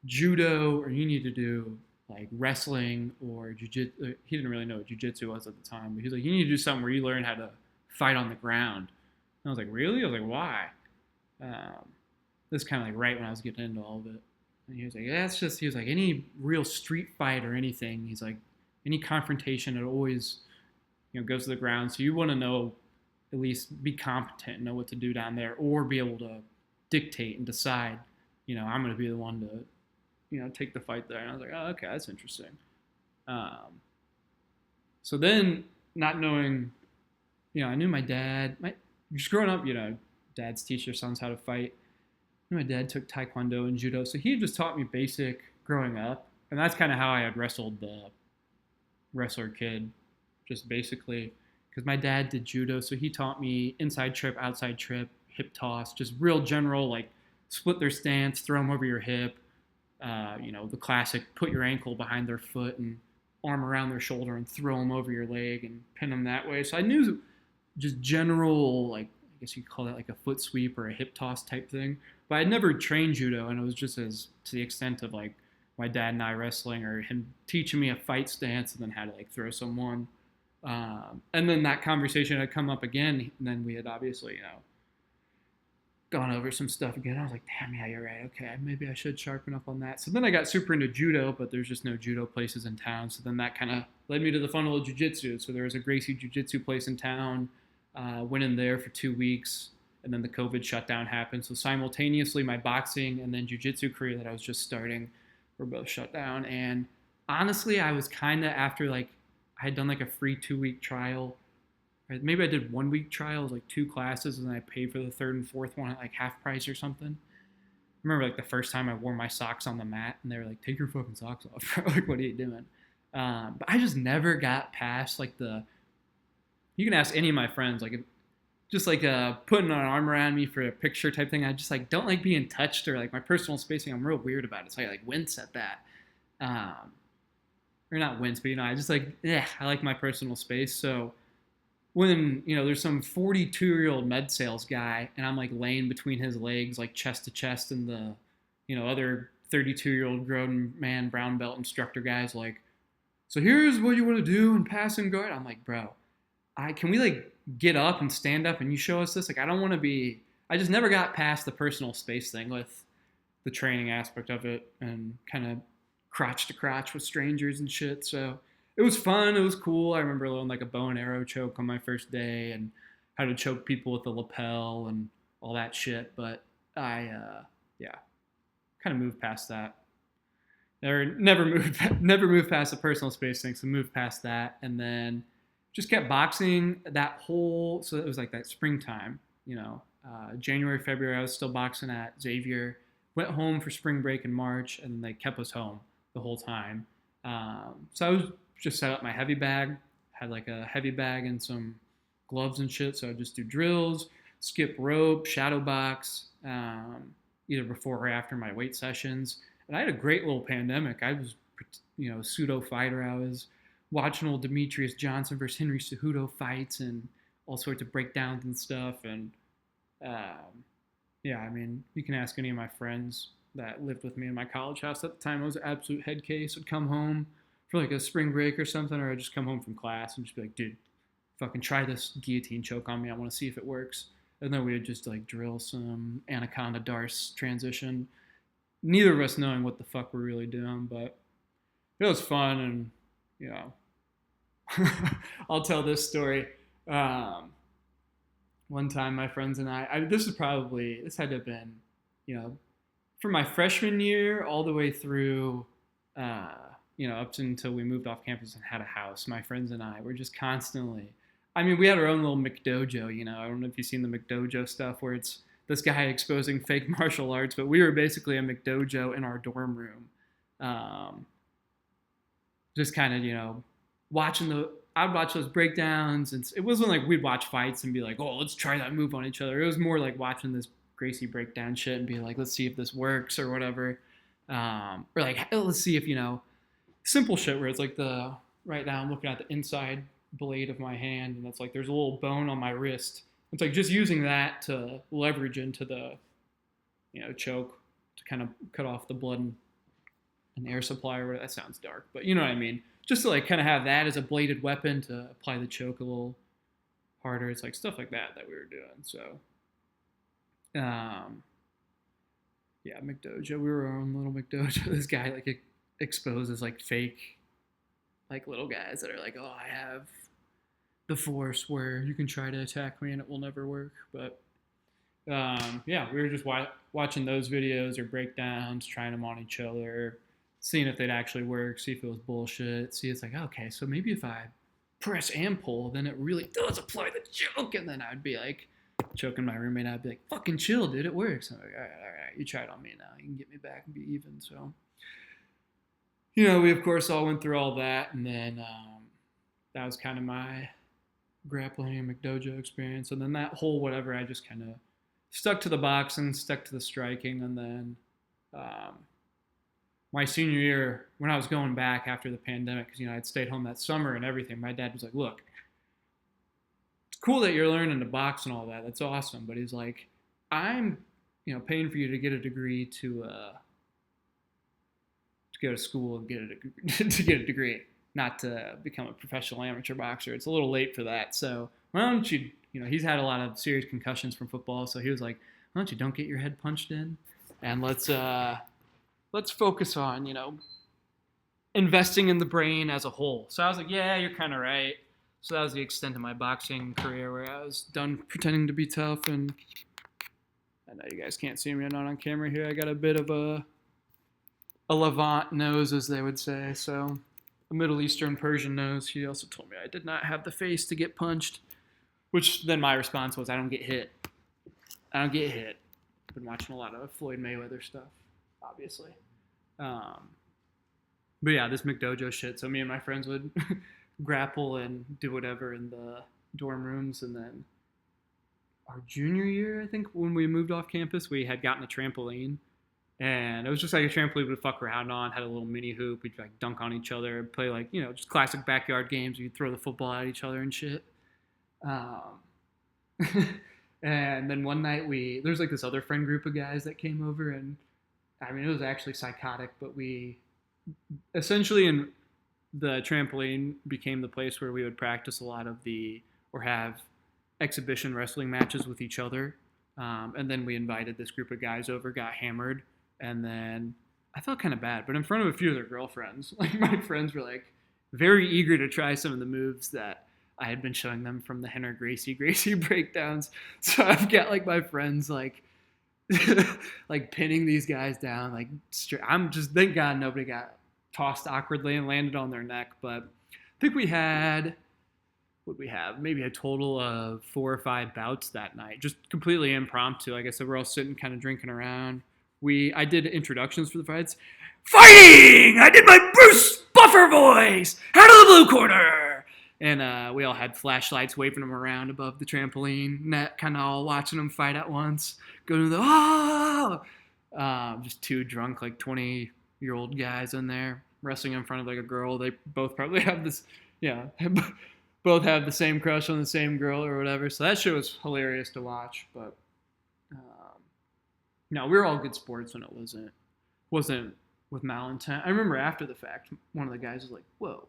judo or you need to do like wrestling or jiu-jitsu. He didn't really know what jiu-jitsu was at the time, but he's like, you need to do something where you learn how to fight on the ground. And I was like, really? I was like, why? This is kind of like right when I was getting into all of it. And he was like, yeah, he was like, any real street fight or anything, he's like, any confrontation, it always, goes to the ground. So you want to know, at least be competent, know what to do down there, or be able to dictate and decide, I'm going to be the one to, take the fight there. And I was like, oh, okay, that's interesting. So then, not knowing, I knew my dad, just growing up, dads teach their sons how to fight. My dad took Taekwondo and Judo, so he just taught me basic growing up. And that's kind of how I had wrestled the wrestler kid, just basically. Because my dad did Judo, so he taught me inside trip, outside trip, hip toss, just real general, like split their stance, throw them over your hip. The classic, put your ankle behind their foot and arm around their shoulder and throw them over your leg and pin them that way. So I knew just general, like, I guess you could call that like a foot sweep or a hip toss type thing. But I'd never trained Judo, and it was just as to the extent of like my dad and I wrestling, or him teaching me a fight stance and then how to like throw someone. And then that conversation had come up again, and then we had obviously, gone over some stuff again. I was like, damn, yeah, you're right. Okay, maybe I should sharpen up on that. So then I got super into Judo, but there's just no Judo places in town. So then that kind of led me to the funnel of Jiu-Jitsu. So there was a Gracie Jiu-Jitsu place in town. Went in there for 2 weeks, and then the COVID shutdown happened. So simultaneously, my boxing and then Jiu-Jitsu career that I was just starting were both shut down. And honestly, I was kind of after like, I had done like a free 2-week trial. Or maybe I did 1 week trials, like 2 classes, and then I paid for the 3rd and 4th one at like half price or something. I remember like the first time I wore my socks on the mat, and they were like, take your fucking socks off. Like, what are you doing? But I just never got past like you can ask any of my friends, like just like putting an arm around me for a picture type thing. I just like don't like being touched, or like my personal spacing. I'm real weird about it, so I like wince at that. Or not wince, but I just like, I like my personal space. So when, there's some 42-year-old med sales guy and I'm like laying between his legs, like chest to chest, and the, other 32-year-old grown man, brown belt instructor guy's like, so here's what you want to do and pass and guard. I'm like, bro, can we like get up and stand up and you show us this? Like, I don't want to be, I just never got past the personal space thing with the training aspect of it, and kind of crotch to crotch with strangers and shit. So it was fun. It was cool. I remember learning like a bow and arrow choke on my first day and how to choke people with the lapel and all that shit. But I, kind of moved past that. Never moved past the personal space thing. So moved past that, and then just kept boxing so it was like that springtime, January, February, I was still boxing at Xavier. Went home for spring break in March, and they kept us home the whole time. So I was just set up my heavy bag, had like a heavy bag and some gloves and shit. So I'd just do drills, skip rope, shadow box, either before or after my weight sessions. And I had a great little pandemic. I was, pseudo fighter. I was watching old Demetrius Johnson versus Henry Cejudo fights and all sorts of breakdowns and stuff. And you can ask any of my friends that lived with me in my college house at the time. I was an absolute head case. I'd come home for like a spring break or something, or I'd just come home from class and just be like, dude, fucking try this guillotine choke on me. I want to see if it works. And then we would just like drill some anaconda darce transition. Neither of us knowing what the fuck we're really doing, but it was fun. And, you know, I'll tell this story. One time my friends and this had to have been, you know, from my freshman year all the way through, you know, up until we moved off campus and had a house. My friends and I were just constantly, I mean, we had our own little McDojo, you know. I don't know if you've seen the McDojo stuff where it's this guy exposing fake martial arts, but we were basically a McDojo in our dorm room. Just kind of, you know, I'd watch those breakdowns, and it wasn't like we'd watch fights and be like, oh, let's try that move on each other. It was more like watching this Gracie breakdown shit and be like, let's see if this works or whatever. Or like, let's see if, you know, simple shit where it's like right now I'm looking at the inside blade of my hand, and it's like there's a little bone on my wrist. It's like just using that to leverage into the, you know, choke to kind of cut off the blood and air supply or whatever. That sounds dark, but you know what I mean. Just to like kind of have that as a bladed weapon to apply the choke a little harder. It's like stuff like that we were doing. So, yeah, McDojo. We were our own little McDojo. This guy like exposes like fake, like little guys that are like, oh, I have the force where you can try to attack me and it will never work. But yeah, we were just watching those videos or breakdowns, trying them on each other, seeing if they'd actually work, see if it was bullshit, see it's like, okay, so maybe if I press and pull, then it really does apply the choke. And then I'd be like choking my roommate. I'd be like, fucking chill, dude, it works. I'm like, all right, you try it on me now. You can get me back and be even. So, you know, we of course all went through all that, and then that was kind of my grappling and McDojo experience. And then that whole whatever, I just kind of stuck to the boxing, stuck to the striking, and then my senior year, when I was going back after the pandemic, because, you know, I'd stayed home that summer and everything, my dad was like, look, it's cool that you're learning to box and all that. That's awesome. But he's like, I'm, you know, paying for you to get a degree to go to school and to get a degree, not to become a professional amateur boxer. It's a little late for that. So why don't you, you know, he's had a lot of serious concussions from football. So he was like, why don't you don't get your head punched in, and let's focus on, you know, investing in the brain as a whole. So I was like, yeah, you're kind of right. So that was the extent of my boxing career, where I was done pretending to be tough. And I know you guys can't see me, I'm not on camera here. I got a bit of a Levant nose, as they would say. So a Middle Eastern Persian nose. He also told me I did not have the face to get punched, which then my response was, I don't get hit. I've been watching a lot of Floyd Mayweather stuff, obviously. But yeah, this McDojo shit. So me and my friends would grapple and do whatever in the dorm rooms. And then our junior year, I think, when we moved off campus, we had gotten a trampoline. And it was just like a trampoline we'd fuck around on, had a little mini hoop. We'd like dunk on each other, play like, you know, just classic backyard games. You'd throw the football at each other and shit. And then one night there's like this other friend group of guys that came over, and I mean, it was actually psychotic, but we essentially, in the trampoline became the place where we would practice a lot of or have exhibition wrestling matches with each other. And then we invited this group of guys over, got hammered, and then I felt kind of bad, but in front of a few of their girlfriends, like my friends were like very eager to try some of the moves that I had been showing them from the Henner Gracie breakdowns. So I've got like my friends like like pinning these guys down, like I'm just, thank God nobody got tossed awkwardly and landed on their neck. But I think we had, maybe a total of 4 or 5 bouts that night, just completely impromptu. Like I said, we're all sitting kind of drinking around. I did introductions for the fights. Fighting! I did my Bruce Buffer voice out of the blue corner. And we all had flashlights waving them around above the trampoline net, kind of all watching them fight at once. Go to the, just 2 drunk, like 20-year-old guys in there wrestling in front of like a girl. They both probably have this, both have the same crush on the same girl or whatever. So that shit was hilarious to watch. But no, we were all good sports when it wasn't with malintent. I remember after the fact, one of the guys was like, "Whoa,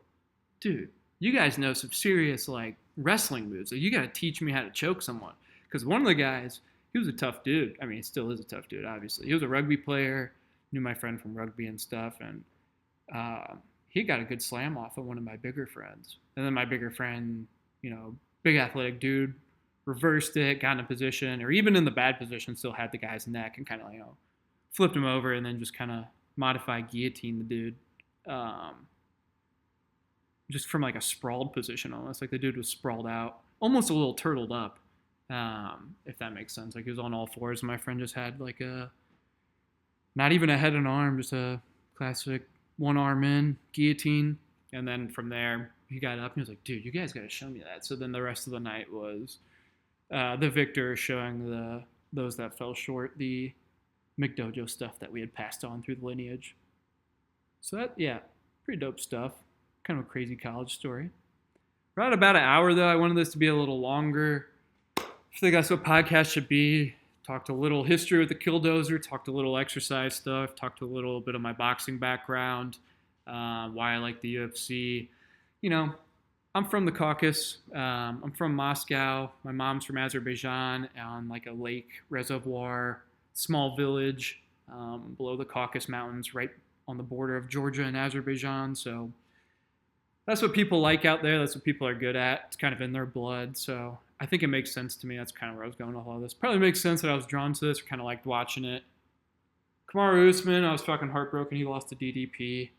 dude, you guys know some serious like wrestling moves. Like, you got to teach me how to choke someone. Because one of the guys, he was a tough dude. I mean, he still is a tough dude, obviously. He was a rugby player, knew my friend from rugby and stuff, and he got a good slam off of one of my bigger friends. And then my bigger friend, big athletic dude, reversed it, got in a position, or even in the bad position, still had the guy's neck and kind of, flipped him over and then just kind of modified guillotine the dude. Just from like a sprawled position almost. Like the dude was sprawled out, almost a little turtled up, if that makes sense. Like he was on all fours and my friend just had like not even a head and arm, just a classic one arm in, guillotine. And then from there, he got up and he was like, dude, you guys got to show me that. So then the rest of the night was the victor showing those that fell short the McDojo stuff that we had passed on through the lineage. So that, yeah, pretty dope stuff. Kind of a crazy college story. We're at about an hour, though. I wanted this to be a little longer. I think that's what podcasts should be. Talked a little history with the Killdozer, talked a little exercise stuff, talked a little bit of my boxing background, why I like the UFC. I'm from the Caucasus. I'm from Moscow. My mom's from Azerbaijan on like a lake reservoir, small village below the Caucasus Mountains, right on the border of Georgia and Azerbaijan. So that's what people like out there. That's what people are good at. It's kind of in their blood. So I think it makes sense to me. That's kind of where I was going with all this. Probably makes sense that I was drawn to this or kind of liked watching it. Kamaru Usman, I was fucking heartbroken. He lost to DDP.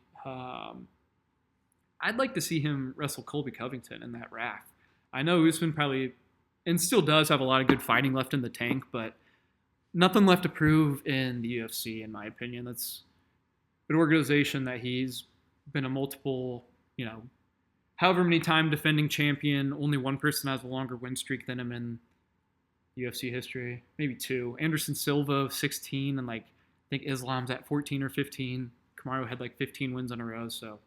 I'd like to see him wrestle Colby Covington in that rack. I know Usman probably, and still does, have a lot of good fighting left in the tank, but nothing left to prove in the UFC, in my opinion. That's an organization that he's been a multiple, however many time defending champion. Only one person has a longer win streak than him in UFC history. Maybe two. Anderson Silva, 16, and I think Islam's at 14 or 15. Kamaru had 15 wins in a row, so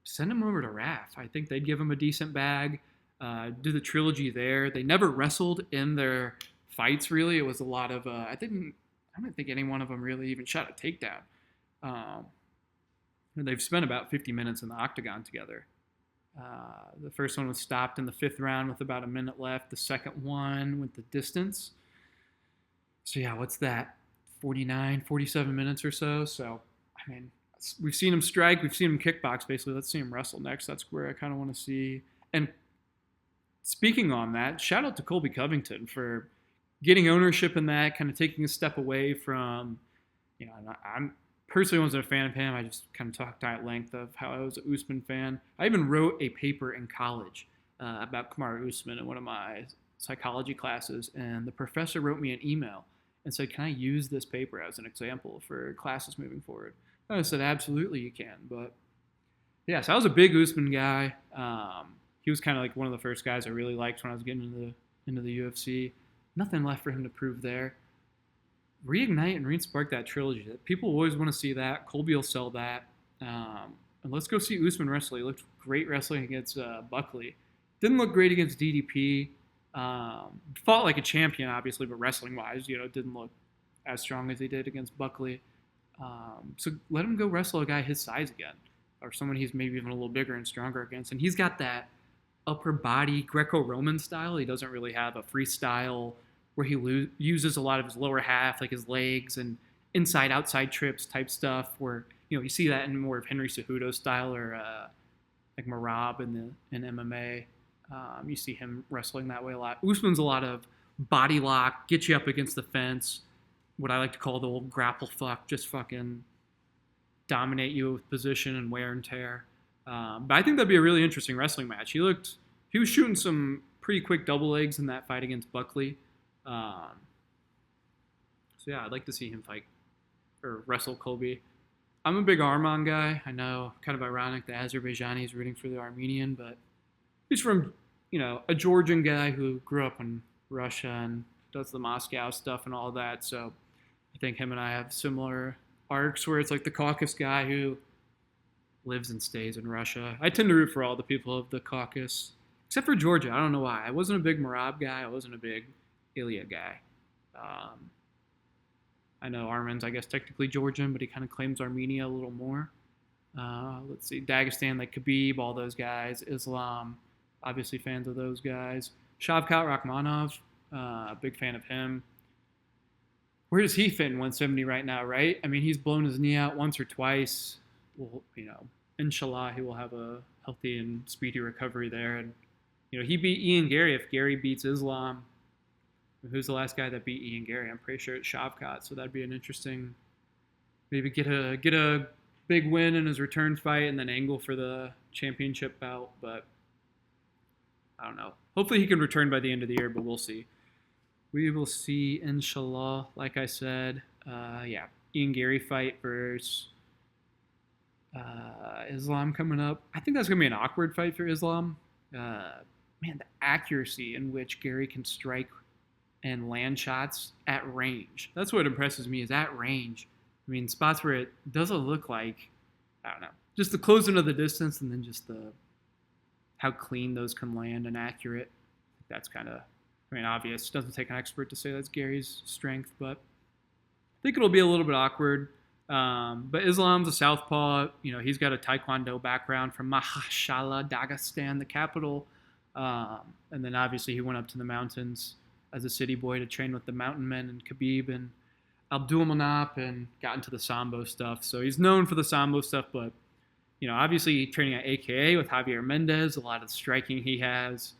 send him over to RAF. I think they'd give him a decent bag. Do the trilogy there. They never wrestled in their fights, really. It was a lot of, I don't think any one of them really even shot a takedown. They've spent about 50 minutes in the octagon together. The first one was stopped in the 5th round with about a minute left. The second one went the distance. So yeah, what's that? 47 minutes or so. So, I mean, we've seen him strike. We've seen him kickbox, basically. Let's see him wrestle next. That's where I kind of want to see. And speaking on that, shout out to Colby Covington for getting ownership in that, kind of taking a step away from, I'm personally wasn't a fan of him. I just kind of talked at length of how I was an Usman fan. I even wrote a paper in college about Kamaru Usman in one of my psychology classes, and the professor wrote me an email and said, can I use this paper as an example for classes moving forward? I said, absolutely you can. But yeah, so I was a big Usman guy. He was kind of one of the first guys I really liked when I was getting into the UFC. Nothing left for him to prove there. Reignite and re-spark that trilogy. People always want to see that. Colby will sell that. And let's go see Usman wrestle. He looked great wrestling against Buckley. Didn't look great against DDP. Fought like a champion, obviously, but wrestling-wise, didn't look as strong as he did against Buckley. So let him go wrestle a guy his size again, or someone he's maybe even a little bigger and stronger against. And he's got that upper body Greco-Roman style. He doesn't really have a freestyle where he uses a lot of his lower half, like his legs and inside-outside trips type stuff, where you see that in more of Henry Cejudo's style or like Marab in MMA. You see him wrestling that way a lot. Usman's a lot of body lock, get you up against the fence, what I like to call the old grapple fuck, just fucking dominate you with position and wear and tear. But I think that'd be a really interesting wrestling match. He was shooting some pretty quick double legs in that fight against Buckley. So yeah, I'd like to see him fight or wrestle Colby. I'm a big Arman guy. I know, kind of ironic that Azerbaijani is rooting for the Armenian, but he's from, a Georgian guy who grew up in Russia and does the Moscow stuff and all that. So I think him and I have similar arcs where it's like the Caucasus guy who lives and stays in Russia. I tend to root for all the people of the Caucasus, except for Georgia. I don't know why. I wasn't a big Marab guy. I wasn't a big Ilya guy. I know Arman's, I guess, technically Georgian, but he kind of claims Armenia a little more. Let's see, Dagestan, like Khabib, all those guys, Islam. Obviously fans of those guys. Shavkat Rakhmonov, big fan of him. Where does he fit in 170 right now, right? I mean, he's blown his knee out once or twice. Well, inshallah, he will have a healthy and speedy recovery there. And, he beat Ian Gary. If Gary beats Islam, who's the last guy that beat Ian Gary? I'm pretty sure it's Shavkat. So that'd be an interesting, maybe get a big win in his return fight and then angle for the championship bout. But I don't know. Hopefully he can return by the end of the year, but we'll see. We will see, inshallah. Like I said, Ian Gary fight versus Islam coming up. I think that's going to be an awkward fight for Islam. The accuracy in which Gary can strike and land shots at range. That's what impresses me, is at range. I mean, spots where it doesn't look like, I don't know, just the closing of the distance and then just how clean those can land and accurate. That's kind of, obvious. It doesn't take an expert to say that's Gary's strength, but I think it'll be a little bit awkward. But Islam's a southpaw. He's got a taekwondo background from Mahashala, Dagestan, the capital. And then obviously he went up to the mountains as a city boy to train with the Mountain Men and Khabib and Abdulmanap and got into the Sambo stuff. So he's known for the Sambo stuff, but, obviously training at AKA with Javier Mendez, a lot of the striking he has.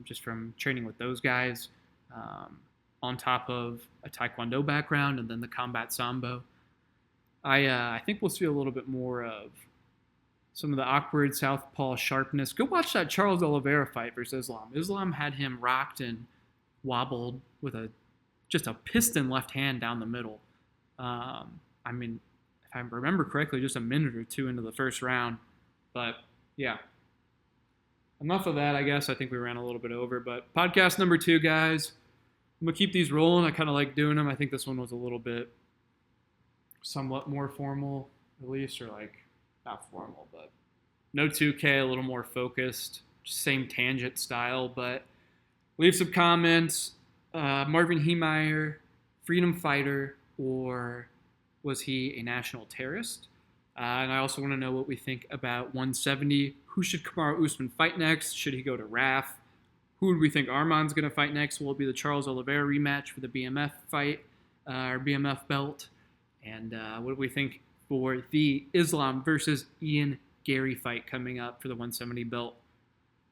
Just from training with those guys, on top of a taekwondo background and then the combat sambo. I think we'll see a little bit more of some of the awkward southpaw sharpness. Go watch that Charles Oliveira fight versus Islam. Islam had him rocked and wobbled with just a piston left hand down the middle. If I remember correctly, just a minute or two into the first round. But yeah. Enough of that, I guess. I think we ran a little bit over. But podcast number 2, guys. I'm going to keep these rolling. I kind of like doing them. I think this one was a little bit somewhat more formal, at least. Or not formal, but no 2K, a little more focused. Same tangent style. But leave some comments. Marvin Heemeyer, freedom fighter, or was he a national terrorist? And I also want to know what we think about 170. Who should Kamaru Usman fight next? Should he go to Raf? Who would we think Arman's going to fight next? Will it be the Charles Oliveira rematch for the BMF fight, or BMF belt? And what do we think for the Islam versus Ian Gary fight coming up for the 170 belt?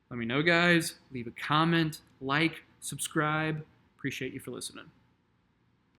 Let me know, guys. Leave a comment, like, subscribe. Appreciate you for listening.